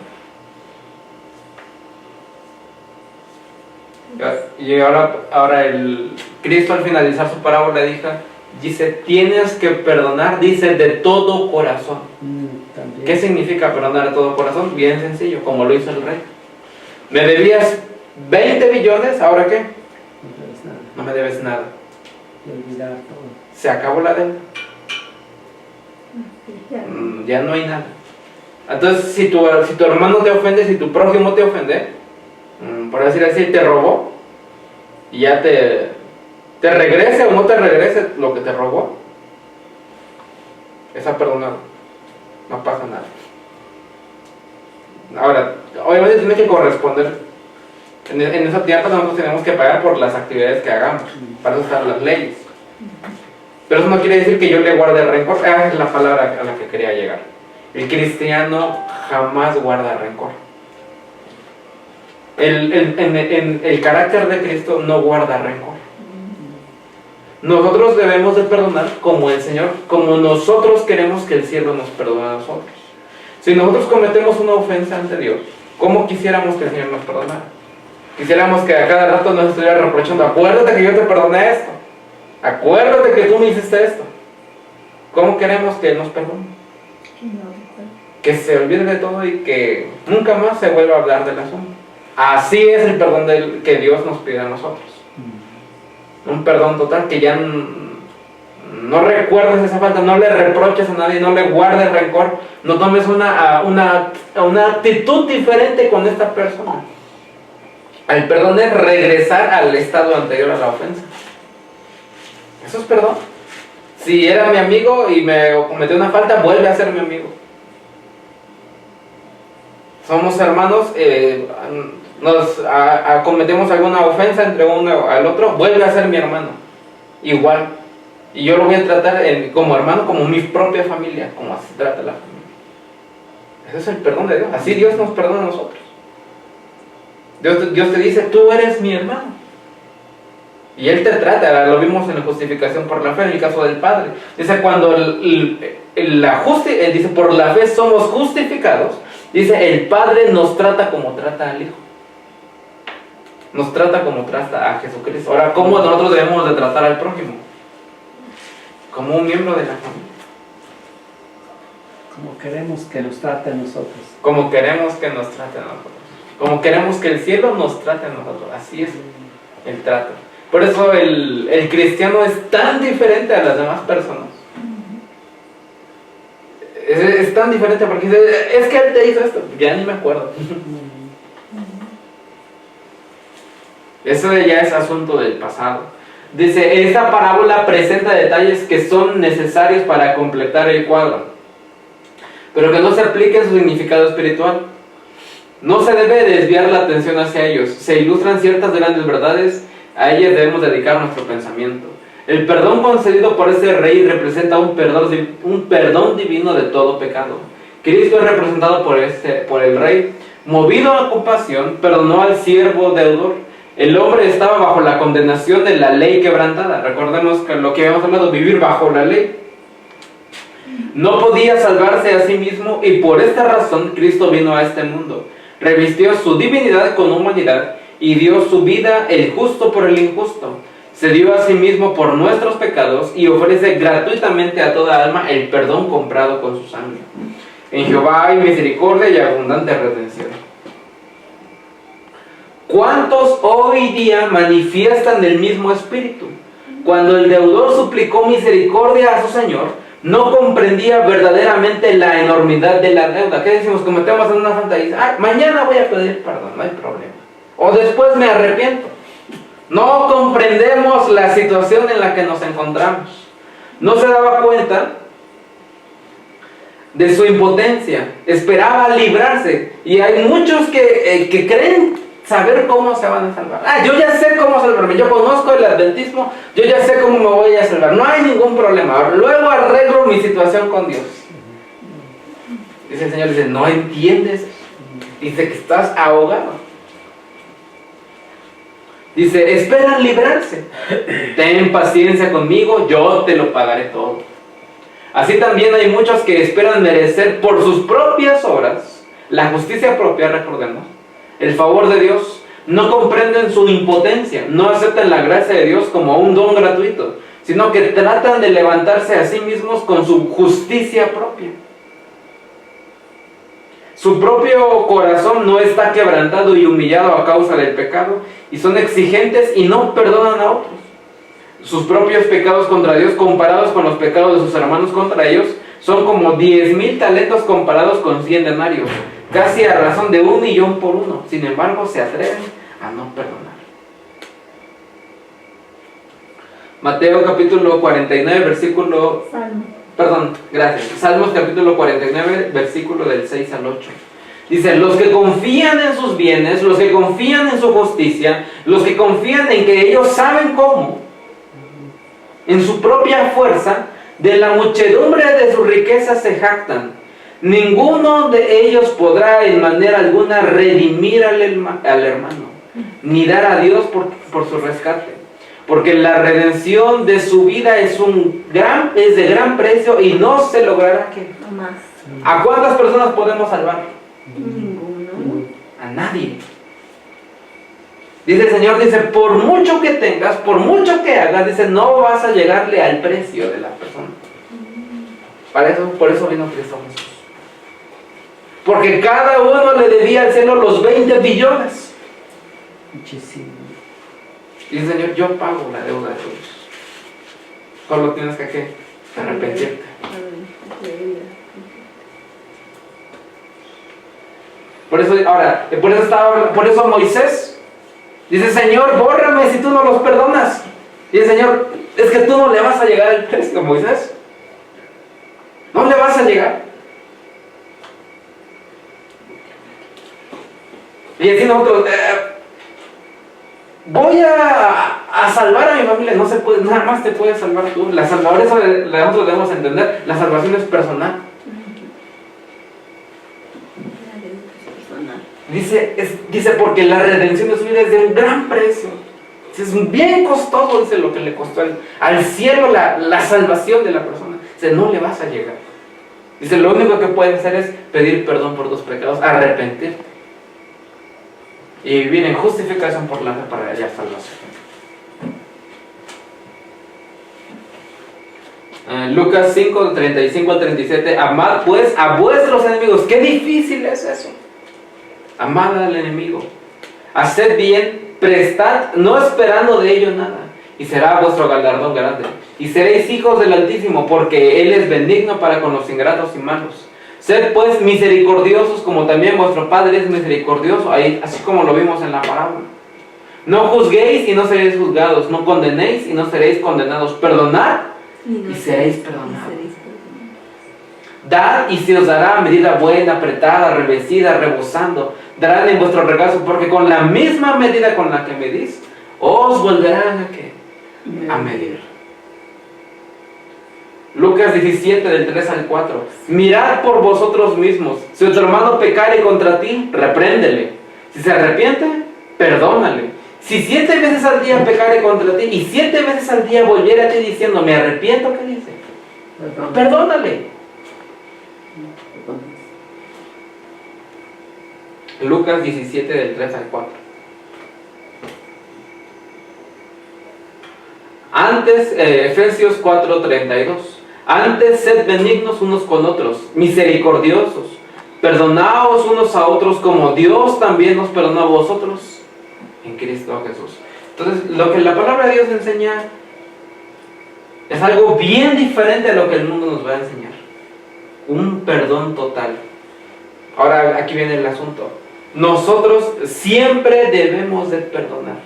Y ahora el Cristo al finalizar su parábola dice, tienes que perdonar, dice, de todo corazón. También. ¿Qué significa perdonar de todo corazón? Bien sencillo, como lo hizo el rey. Me debías 20 billones, ¿ahora qué? No debes nada. No me debes nada. Y olvidar todo. Se acabó la deuda. Ya. Ya no hay nada. Entonces, si tu hermano te ofende, si tu prójimo te ofende, por decir así, te robó, y ya te regrese o no te regrese lo que te robó, está perdonado. No pasa nada. Ahora, obviamente tiene que corresponder. En esa tierra nosotros tenemos que pagar por las actividades que hagamos. Para eso están las leyes. Pero eso no quiere decir que yo le guarde rencor. Es la palabra a la que quería llegar. El cristiano jamás guarda rencor. El carácter de Cristo no guarda rencor. Nosotros debemos de perdonar como el Señor, como nosotros queremos que el cielo nos perdone a nosotros. Si nosotros cometemos una ofensa ante Dios, ¿cómo quisiéramos que el Señor nos perdonara? Quisiéramos que a cada rato nos estuviera reprochando: acuérdate que yo te perdoné esto, acuérdate que tú me hiciste esto. ¿Cómo queremos que Él nos perdone? Que se olvide de todo y que nunca más se vuelva a hablar del asunto. Así es el perdón que Dios nos pide a nosotros. Un perdón total, que ya no recuerdes esa falta, no le reproches a nadie, no le guardes rencor, no tomes una actitud diferente con esta persona. El perdón es regresar al estado anterior a la ofensa. Eso es perdón. Si era mi amigo y me cometió una falta, vuelve a ser mi amigo. Somos hermanos, cometemos alguna ofensa entre uno al otro, vuelve a ser mi hermano. Igual. Y yo lo voy a tratar como hermano, como mi propia familia, como así trata la familia. Ese es el perdón de Dios. Así Dios nos perdona a nosotros. Dios te dice: tú eres mi hermano. Y Él te trata, lo vimos en la justificación por la fe, en el caso del Padre. Dice, cuando Él dice, por la fe somos justificados. Dice, el Padre nos trata como trata al Hijo. Nos trata como trata a Jesucristo. Ahora, ¿cómo nosotros debemos de tratar al prójimo? Como un miembro de la familia. Como queremos que nos trate a nosotros. Como queremos que nos trate a nosotros. Como queremos que el cielo nos trate a nosotros. Así es el trato. Por eso el cristiano es tan diferente a las demás personas. Es tan diferente porque dice: es que Él te hizo esto. Ya ni me acuerdo. Eso ya es asunto del pasado. Dice, esta parábola presenta detalles que son necesarios para completar el cuadro, pero que no se aplique su significado espiritual. No se debe desviar la atención hacia ellos. Se ilustran ciertas grandes verdades, a ellas debemos dedicar nuestro pensamiento. El perdón concedido por ese rey representa un perdón divino de todo pecado. Cristo es representado por el rey. Movido a compasión, perdonó al siervo deudor. El hombre estaba bajo la condenación de la ley quebrantada. Recordemos que lo que habíamos hablado, vivir bajo la ley. No podía salvarse a sí mismo y por esta razón Cristo vino a este mundo. Revistió su divinidad con humanidad y dio su vida el justo por el injusto. Se dio a sí mismo por nuestros pecados y ofrece gratuitamente a toda alma el perdón comprado con su sangre. En Jehová hay misericordia y abundante redención. ¿Cuántos hoy día manifiestan el mismo espíritu? Cuando el deudor suplicó misericordia a su Señor, no comprendía verdaderamente la enormidad de la deuda. ¿Qué decimos? Cometemos en una falta y dice: mañana voy a pedir perdón, no hay problema. O después me arrepiento. No comprendemos la situación en la que nos encontramos. No se daba cuenta de su impotencia. Esperaba librarse. Y hay muchos que creen saber cómo se van a salvar. Yo ya sé cómo salvarme. Yo conozco el adventismo. Yo ya sé cómo me voy a salvar. No hay ningún problema. Luego arreglo mi situación con Dios. Dice el Señor, dice: no entiendes. Dice que estás ahogado. Dice: esperan librarse. Ten paciencia conmigo, yo te lo pagaré todo. Así también hay muchos que esperan merecer por sus propias obras la justicia propia, recordemos, el favor de Dios. No comprenden su impotencia, no aceptan la gracia de Dios como un don gratuito, sino que tratan de levantarse a sí mismos con su justicia propia. Su propio corazón no está quebrantado y humillado a causa del pecado, y son exigentes y no perdonan a otros. Sus propios pecados contra Dios comparados con los pecados de sus hermanos contra ellos son como 10,000 talentos comparados con 100 denarios, casi a razón de 1,000,000 por uno. Sin embargo, se atreven a no perdonar. Mateo capítulo 49, versículo... Salmos capítulo 49, versículo del 6 al 8. Dice, los que confían en sus bienes, los que confían en su justicia, los que confían en que ellos saben cómo, en su propia fuerza, de la muchedumbre de sus riquezas se jactan. Ninguno de ellos podrá en manera alguna redimir al hermano, ni dar a Dios por su rescate. Porque la redención de su vida es de gran precio y no se logrará ¿qué? No más. ¿A cuántas personas podemos salvar? Ninguno. A nadie. Dice el Señor, dice, por mucho que tengas, por mucho que hagas, dice, no vas a llegarle al precio de la persona. Por eso vino Cristo Jesús. Porque cada uno le debía al cielo los 20 billones. Muchísimo. Dice el Señor, yo pago la deuda de todos. Solo tienes que ¿qué? Arrepentirte. Por eso Moisés dice, Señor, bórrame si tú no los perdonas. Y el Señor, es que tú no le vas a llegar al precio, Moisés. No le vas a llegar. Y así nosotros, voy a salvar a mi familia. No se puede, nada más te puedes salvar tú. La salvación, eso nosotros debemos entender, la salvación es personal. Dice porque la redención de su vida es de un gran precio. Es bien costoso, dice, lo que le costó al cielo la salvación de la persona. Dice, no le vas a llegar. Dice, lo único que puedes hacer es pedir perdón por tus pecados, arrepentirte y vivir en justificación por la fe para hallar salvación. Lucas 5, 35 al 37. Amad pues a vuestros enemigos. Qué difícil es eso. Amad al enemigo. Haced bien, prestad, no esperando de ello nada, y será vuestro galardón grande. Y seréis hijos del Altísimo, porque Él es benigno para con los ingratos y malos. Sed pues misericordiosos, como también vuestro Padre es misericordioso, así como lo vimos en la parábola. No juzguéis y no seréis juzgados, no condenéis y no seréis condenados. Perdonad y seréis perdonados. Dad y se os dará medida buena, apretada, revestida, rebosando. Darán en vuestro regazo, porque con la misma medida con la que medís, os volverán ¿a qué? A medir. Lucas 17, del 3 al 4. Mirad por vosotros mismos. Si tu hermano pecare contra ti, repréndele. Si se arrepiente, perdónale. Si 7 veces al día pecare contra ti y 7 veces al día volviere a ti diciendo, me arrepiento, ¿qué dice? Perdónale. Lucas 17, del 3 al 4. Antes, Efesios 4, 32. Antes sed benignos unos con otros, misericordiosos, perdonaos unos a otros como Dios también nos perdonó a vosotros en Cristo Jesús. Entonces, lo que la palabra de Dios enseña es algo bien diferente a lo que el mundo nos va a enseñar. Un perdón total. Ahora, aquí viene el asunto. Nosotros siempre debemos de perdonar.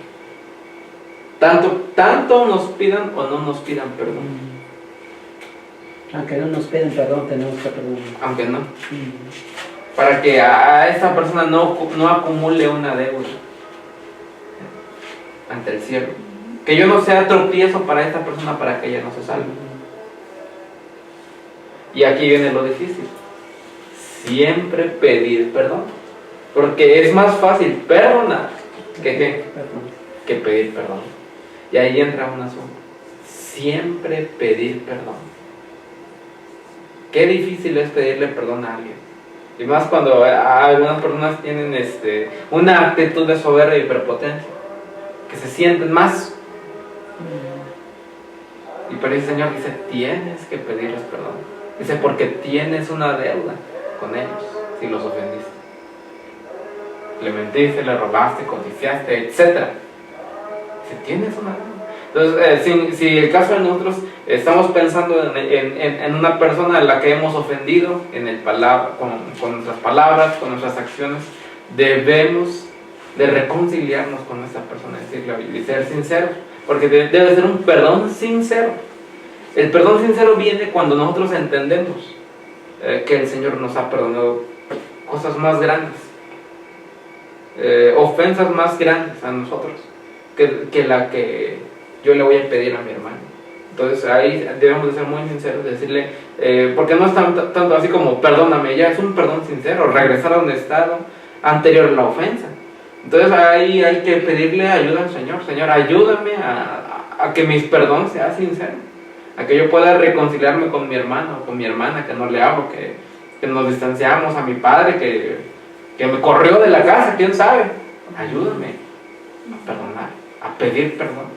Tanto nos pidan o no nos pidan perdón. Aunque no nos piden perdón, tenemos que perdonar. Aunque no. Para que a esta persona no acumule una deuda ante el cielo. Que yo no sea tropiezo para esta persona para que ella no se salve. Y aquí viene lo difícil. Siempre pedir perdón. Porque es más fácil perdonar que pedir perdón. Y ahí entra un asunto. Siempre pedir perdón. Qué difícil es pedirle perdón a alguien. Y más cuando algunas personas tienen una actitud de soberbia y prepotencia. Que se sienten más. Y por eso el Señor dice, tienes que pedirles perdón. Dice, porque tienes una deuda con ellos. si los ofendiste. Le mentiste, le robaste, codiciaste, etc. Si tienes una deuda. Entonces, si el caso de nosotros estamos pensando en una persona a la que hemos ofendido con nuestras palabras, con nuestras acciones, debemos de reconciliarnos con esa persona, decirle y ser sinceros, porque debe ser un perdón sincero. El perdón sincero viene cuando nosotros entendemos que el Señor nos ha perdonado cosas más grandes, ofensas más grandes a nosotros que la que yo le voy a pedir a mi hermano. Entonces ahí debemos de ser muy sinceros, decirle, porque no es tanto así como perdóname, ya es un perdón sincero, regresar a donde estaba anterior a la ofensa. Entonces ahí hay que pedirle ayuda al Señor. Señor, ayúdame a que mi perdón sea sincero, a que yo pueda reconciliarme con mi hermano o con mi hermana que no le hablo, que nos distanciamos, a mi padre que me corrió de la casa, quién sabe. Ayúdame a perdonar, a pedir perdón.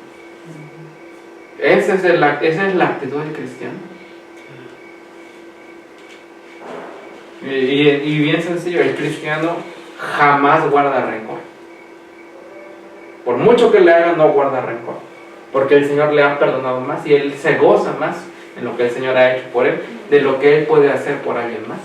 Esa es la actitud del cristiano. Y bien sencillo, el cristiano jamás guarda rencor. Por mucho que le haga, no guarda rencor, porque el Señor le ha perdonado más y él se goza más en lo que el Señor ha hecho por él, de lo que él puede hacer por alguien más.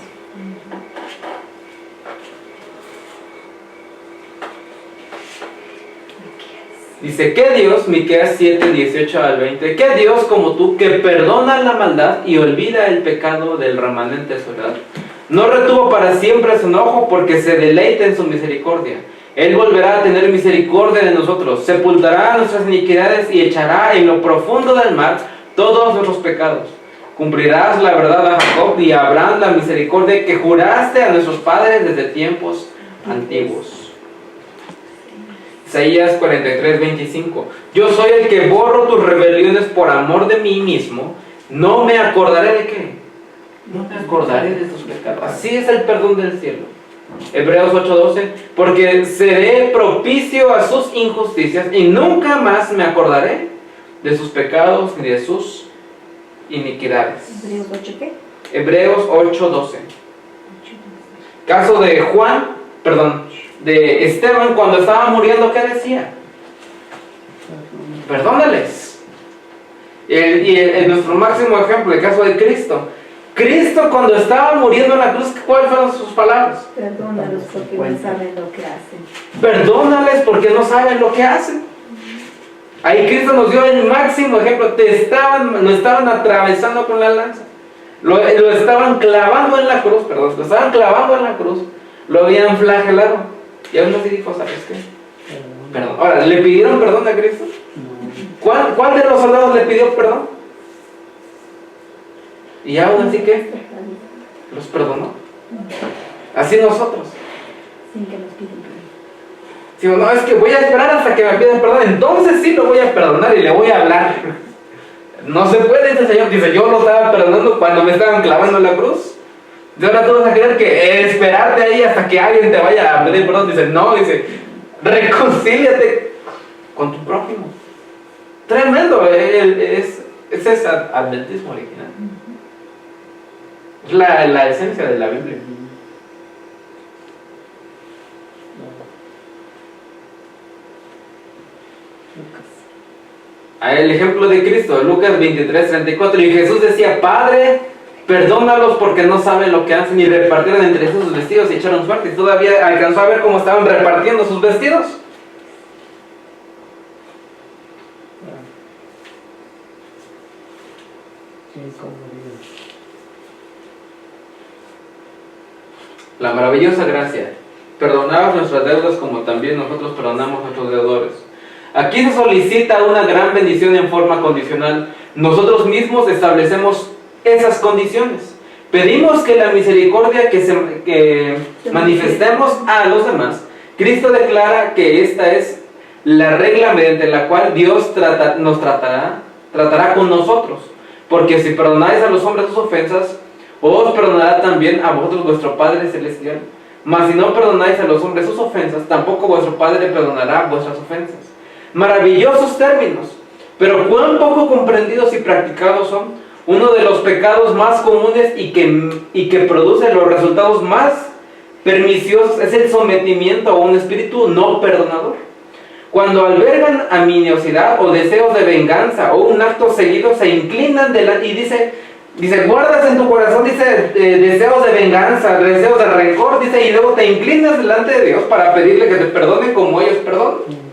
Dice, ¿qué Dios? Miqueas 7, 18 al 20. ¿Qué Dios como tú, que perdona la maldad y olvida el pecado del remanente de su heredad? No retuvo para siempre su enojo, porque se deleita en su misericordia. Él volverá a tener misericordia de nosotros, sepultará nuestras iniquidades y echará en lo profundo del mar todos nuestros pecados. Cumplirás la verdad a Jacob y a Abraham la misericordia que juraste a nuestros padres desde tiempos antiguos. Isaías 43, 25. Yo soy el que borro tus rebeliones por amor de mí mismo. No me acordaré de qué. No me acordaré de tus pecados. Así es el perdón del cielo. Hebreos 8:12. Porque seré propicio a sus injusticias y nunca más me acordaré de sus pecados ni de sus iniquidades. ¿Hebreos 8 qué? Hebreos 8:12. Caso de de Esteban, cuando estaba muriendo, ¿qué decía? Perdónales. Y nuestro máximo ejemplo, el caso de Cristo. Cristo, cuando estaba muriendo en la cruz, ¿cuáles fueron sus palabras? Perdónalos porque no saben lo que hacen. Perdónales porque no saben lo que hacen. Ahí Cristo nos dio el máximo ejemplo. Lo estaban atravesando con la lanza. Lo estaban clavando en la cruz, lo estaban clavando en la cruz. Lo habían flagelado. Y aún así dijo, ¿sabes qué? Perdón. Ahora, ¿le pidieron perdón a Cristo? ¿Cuál de los soldados le pidió perdón? Y aún así, ¿qué? Los perdonó. Así nosotros. Sin que nos pidan perdón. Si no, es que voy a esperar hasta que me pidan perdón, entonces sí lo voy a perdonar y le voy a hablar. No se puede, ese Señor dice, yo lo estaba perdonando cuando me estaban clavando en la cruz. Y ahora tú vas a creer que esperarte ahí hasta que alguien te vaya a pedir perdón. Dice, no, reconcíliate con tu prójimo. Tremendo, es ese adventismo original. Es la esencia de la Biblia. El ejemplo de Cristo, Lucas 23, 34. Y Jesús decía, Padre, perdónalos porque no saben lo que hacen. Y repartieron entre ellos sus vestidos y echaron suerte. Y todavía alcanzó a ver cómo estaban repartiendo sus vestidos. La maravillosa gracia. Perdonad nuestras deudas como también nosotros perdonamos a nuestros deudores. Aquí se solicita una gran bendición en forma condicional. Nosotros mismos establecemos esas condiciones. Pedimos que la misericordia que manifestemos a los demás. Cristo declara que esta es la regla mediante la cual Dios nos tratará con nosotros. Porque si perdonáis a los hombres sus ofensas, os perdonará también a vosotros vuestro Padre Celestial. Mas si no perdonáis a los hombres sus ofensas, tampoco vuestro Padre perdonará vuestras ofensas. Maravillosos términos, pero cuán poco comprendidos y practicados son. Uno de los pecados más comunes y que produce los resultados más perniciosos es el sometimiento a un espíritu no perdonador. Cuando albergan aminiosidad o deseos de venganza o un acto seguido se inclinan delante y dice, guardas en tu corazón, dice, deseos de venganza, deseos de rencor, dice, y luego te inclinas delante de Dios para pedirle que te perdone como ellos perdonan.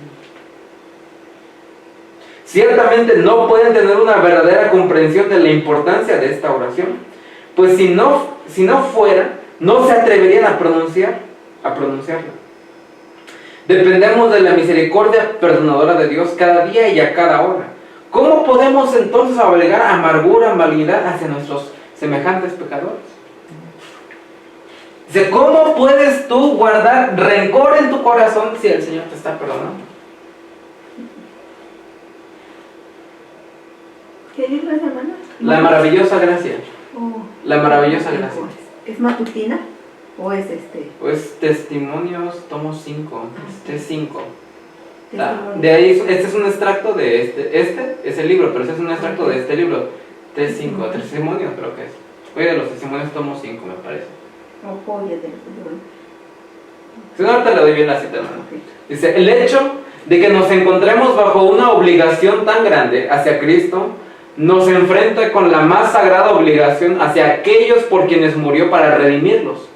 Ciertamente no pueden tener una verdadera comprensión de la importancia de esta oración, pues si no fuera, no se atreverían a pronunciarla. Dependemos de la misericordia perdonadora de Dios cada día y a cada hora. ¿Cómo podemos entonces albergar amargura, malignidad hacia nuestros semejantes pecadores? Dice, ¿cómo puedes tú guardar rencor en tu corazón si el Señor te está perdonando? ¿Qué libro es, hermano? La maravillosa gracia. Oh, La maravillosa gracia. ¿Es matutina o es Pues Testimonios, tomo 5. Este es 5. testimonio? De ahí, este es un extracto de este es el libro, pero este es un extracto de este libro. T5, Testimonios creo que es. Oye, de los Testimonios tomo 5 me parece. O joyas de los libros. Si no, ahorita le doy bien la cita, hermano. Ok. Dice, el hecho de que nos encontremos bajo una obligación tan grande hacia Cristo nos enfrenta con la más sagrada obligación hacia aquellos por quienes murió para redimirlos.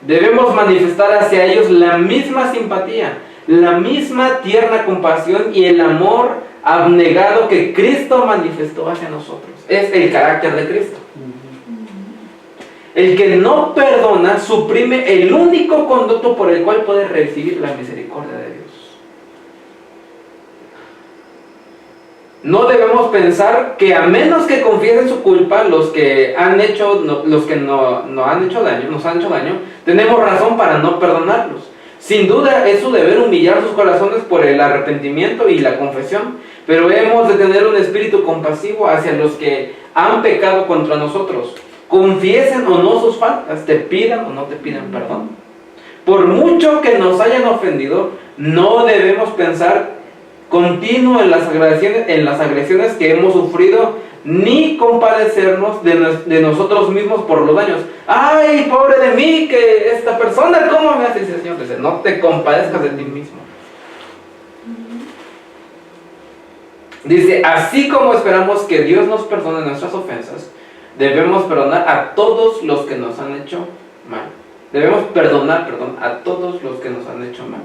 Debemos manifestar hacia ellos la misma simpatía, la misma tierna compasión y el amor abnegado que Cristo manifestó hacia nosotros. Es el carácter de Cristo. El que no perdona suprime el único conducto por el cual puede recibir la misericordia de Dios. No debemos pensar que a menos que confiesen su culpa los que han hecho, nos han hecho daño, tenemos razón para no perdonarlos. Sin duda es su deber humillar sus corazones por el arrepentimiento y la confesión, pero hemos de tener un espíritu compasivo hacia los que han pecado contra nosotros. Confiesen o no sus faltas, te pidan o no te pidan perdón. Por mucho que nos hayan ofendido, no debemos pensar continuo en las agresiones que hemos sufrido, ni compadecernos de nosotros mismos por los daños. ¡Ay, pobre de mí, que esta persona, cómo me hace! Dice el Señor, dice, no te compadezcas de ti mismo. Dice, así como esperamos que Dios nos perdone nuestras ofensas, debemos perdonar a todos los que nos han hecho mal. Debemos perdonar, a todos los que nos han hecho mal.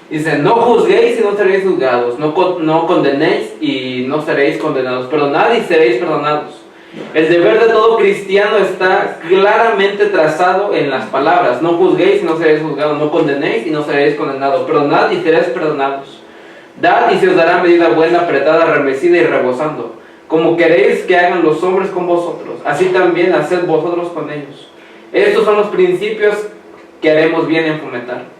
Dice, no juzguéis y no seréis juzgados, no condenéis y no seréis condenados, perdonad y seréis perdonados. El deber de todo cristiano está claramente trazado en las palabras: no juzguéis y no seréis juzgados, no condenéis y no seréis condenados, perdonad y seréis perdonados. Dad y se os dará medida buena, apretada, remecida y rebosando, como queréis que hagan los hombres con vosotros, así también haced vosotros con ellos. Estos son los principios que haremos bien en fomentar.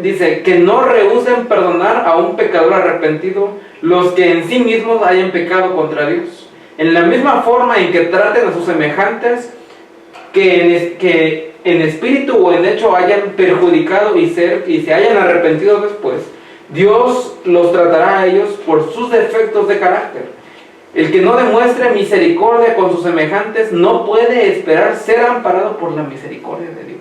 Dice, que no rehúsen perdonar a un pecador arrepentido los que en sí mismos hayan pecado contra Dios. En la misma forma en que traten a sus semejantes que en espíritu o en hecho hayan perjudicado y se hayan arrepentido después, Dios los tratará a ellos por sus defectos de carácter. El que no demuestre misericordia con sus semejantes no puede esperar ser amparado por la misericordia de Dios.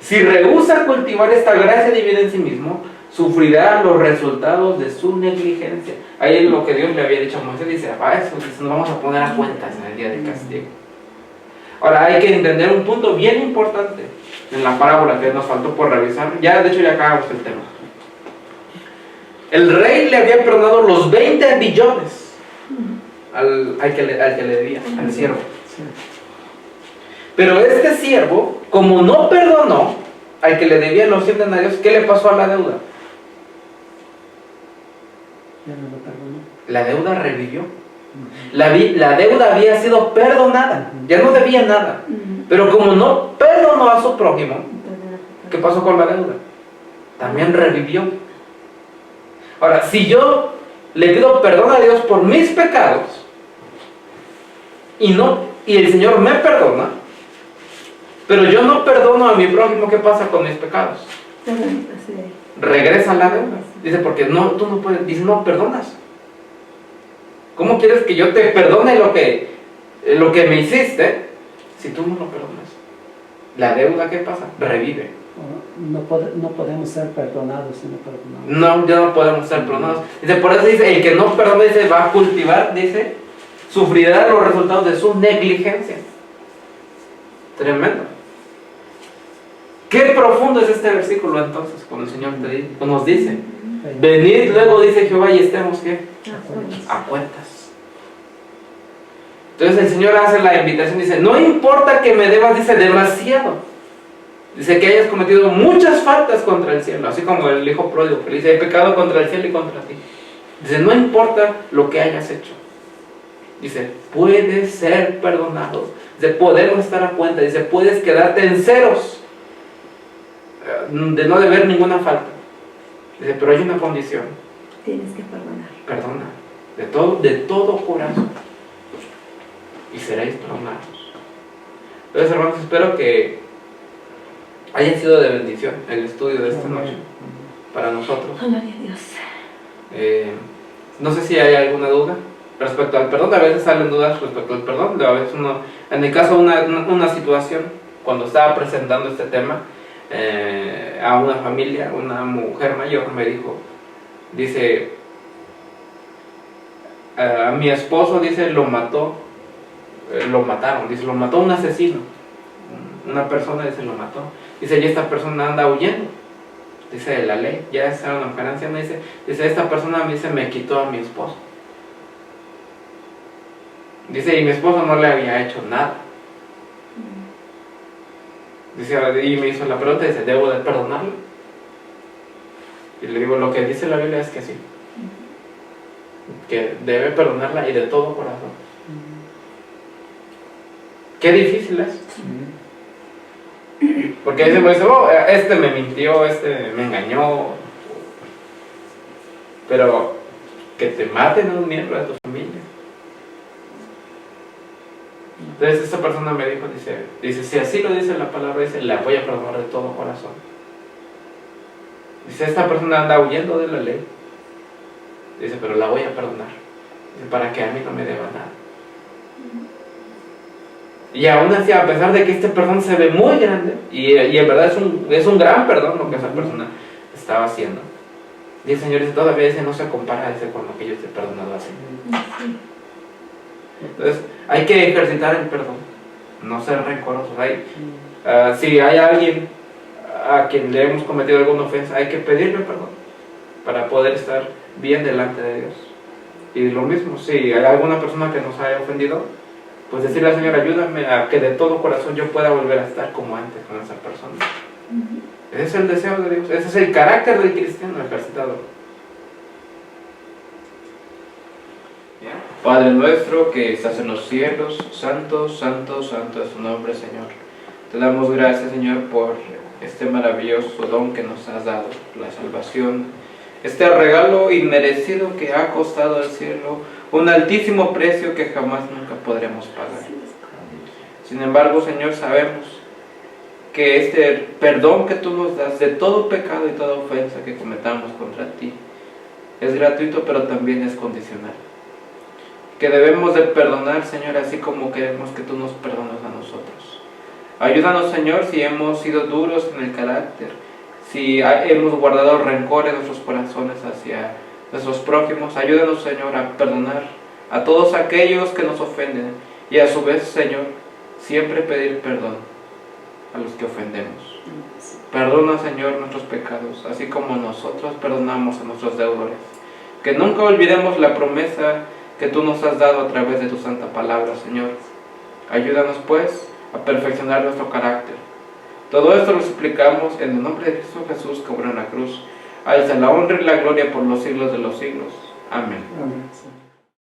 Si rehúsa cultivar esta gracia divina en sí mismo, sufrirá los resultados de su negligencia. Ahí es lo que Dios le había dicho a Moisés, dice, para eso nos vamos a poner a cuentas en el día del castigo. Ahora hay que entender un punto bien importante en la parábola que nos faltó por revisar. Ya, de hecho, ya acabamos el tema. El rey le había perdonado los 20 billones al que le debía, al siervo. Pero este siervo, como no perdonó al que le debía los 100 denarios, ¿qué le pasó a la deuda? Ya no lo perdonó. La deuda revivió. La deuda había sido perdonada, ya no debía nada. Pero como no perdonó a su prójimo, ¿qué pasó con la deuda? También revivió. Ahora, si yo le pido perdón a Dios por mis pecados y el Señor me perdona, pero yo no perdono a mi prójimo, ¿qué pasa con mis pecados? Regresa la deuda. Dice, porque tú no puedes, dice, no perdonas. ¿Cómo quieres que yo te perdone lo que me hiciste si tú no lo perdonas? La deuda, ¿qué pasa? Revive. No podemos ser perdonados si no perdonamos. No, ya no podemos ser perdonados. Dice, por eso dice, el que no perdona, dice, va a cultivar, dice, sufrirá los resultados de su negligencia. Tremendo. Qué profundo es este versículo entonces, cuando el Señor nos dice, venid luego, dice Jehová, y estemos, ¿qué? A cuentas. Entonces el Señor hace la invitación, dice, no importa que me debas, dice, demasiado. Dice que hayas cometido muchas faltas contra el cielo, así como el hijo pródigo, que le dice, he pecado contra el cielo y contra ti. Dice, no importa lo que hayas hecho. Dice, puedes ser perdonado. Dice, podemos estar a cuenta. Dice, puedes quedarte en ceros de no deber ninguna falta. Dice, pero hay una condición. Tienes que perdonar. Perdona, de todo corazón. Y seréis perdonados. Entonces, hermanos, espero que haya sido de bendición el estudio de esta noche para nosotros. Gloria a Dios. No sé si hay alguna duda respecto al perdón. A veces salen dudas respecto al perdón. A veces en mi caso, una situación, cuando estaba presentando este tema a una familia, una mujer mayor me dijo, dice, a mi esposo, dice, lo mataron, dice, lo mató un asesino, una persona, dice, lo mató, dice, y esta persona anda huyendo, dice, de la ley, ya es una mujer anciana, dice, esta persona me quitó a mi esposo, dice, y mi esposo no le había hecho nada. Dice, y me hizo la pregunta, dice, ¿debo de perdonarlo? Y le digo, lo que dice la Biblia es que sí, que debe perdonarla y de todo corazón. Qué difícil es. Porque dice, oh, este me mintió, este me engañó, pero que te maten a un miembro de tu familia. Entonces esta persona me dijo, dice, si así lo dice la palabra, dice, la voy a perdonar de todo corazón. Dice, esta persona anda huyendo de la ley, dice, pero la voy a perdonar, dice, para que a mí no me deba nada. Y aún así, a pesar de que esta persona se ve muy grande, y en verdad es un gran perdón lo que esa persona estaba haciendo, dice, Señor, dice, todavía dice, no se compara, dice, con lo que yo te he perdonado así. Entonces, hay que ejercitar el perdón, no ser rencorosos. Si hay alguien a quien le hemos cometido alguna ofensa, hay que pedirle perdón para poder estar bien delante de Dios. Y lo mismo, si hay alguna persona que nos haya ofendido, pues decirle al Señor, ayúdame a que de todo corazón yo pueda volver a estar como antes con esa persona. Ese es el deseo de Dios, ese es el carácter del cristiano ejercitado. Padre nuestro que estás en los cielos, santo, santo, santo es tu nombre, Señor. Te damos gracias, Señor, por este maravilloso don que nos has dado, la salvación, este regalo inmerecido que ha costado al cielo un altísimo precio que jamás nunca podremos pagar. Sin embargo, Señor, sabemos que este perdón que tú nos das de todo pecado y toda ofensa que cometamos contra ti es gratuito, pero también es condicional. Que debemos de perdonar, Señor, así como queremos que tú nos perdones a nosotros. Ayúdanos, Señor, si hemos sido duros en el carácter, si hemos guardado rencor en nuestros corazones hacia nuestros prójimos. Ayúdanos, Señor, a perdonar a todos aquellos que nos ofenden y a su vez, Señor, siempre pedir perdón a los que ofendemos. Perdona, Señor, nuestros pecados, así como nosotros perdonamos a nuestros deudores. Que nunca olvidemos la promesa que tú nos has dado a través de tu santa palabra, Señor. Ayúdanos, pues, a perfeccionar nuestro carácter. Todo esto lo suplicamos en el nombre de Cristo Jesús, que murió en la cruz. A Él sea la honra y la gloria por los siglos de los siglos. Amén. Amén.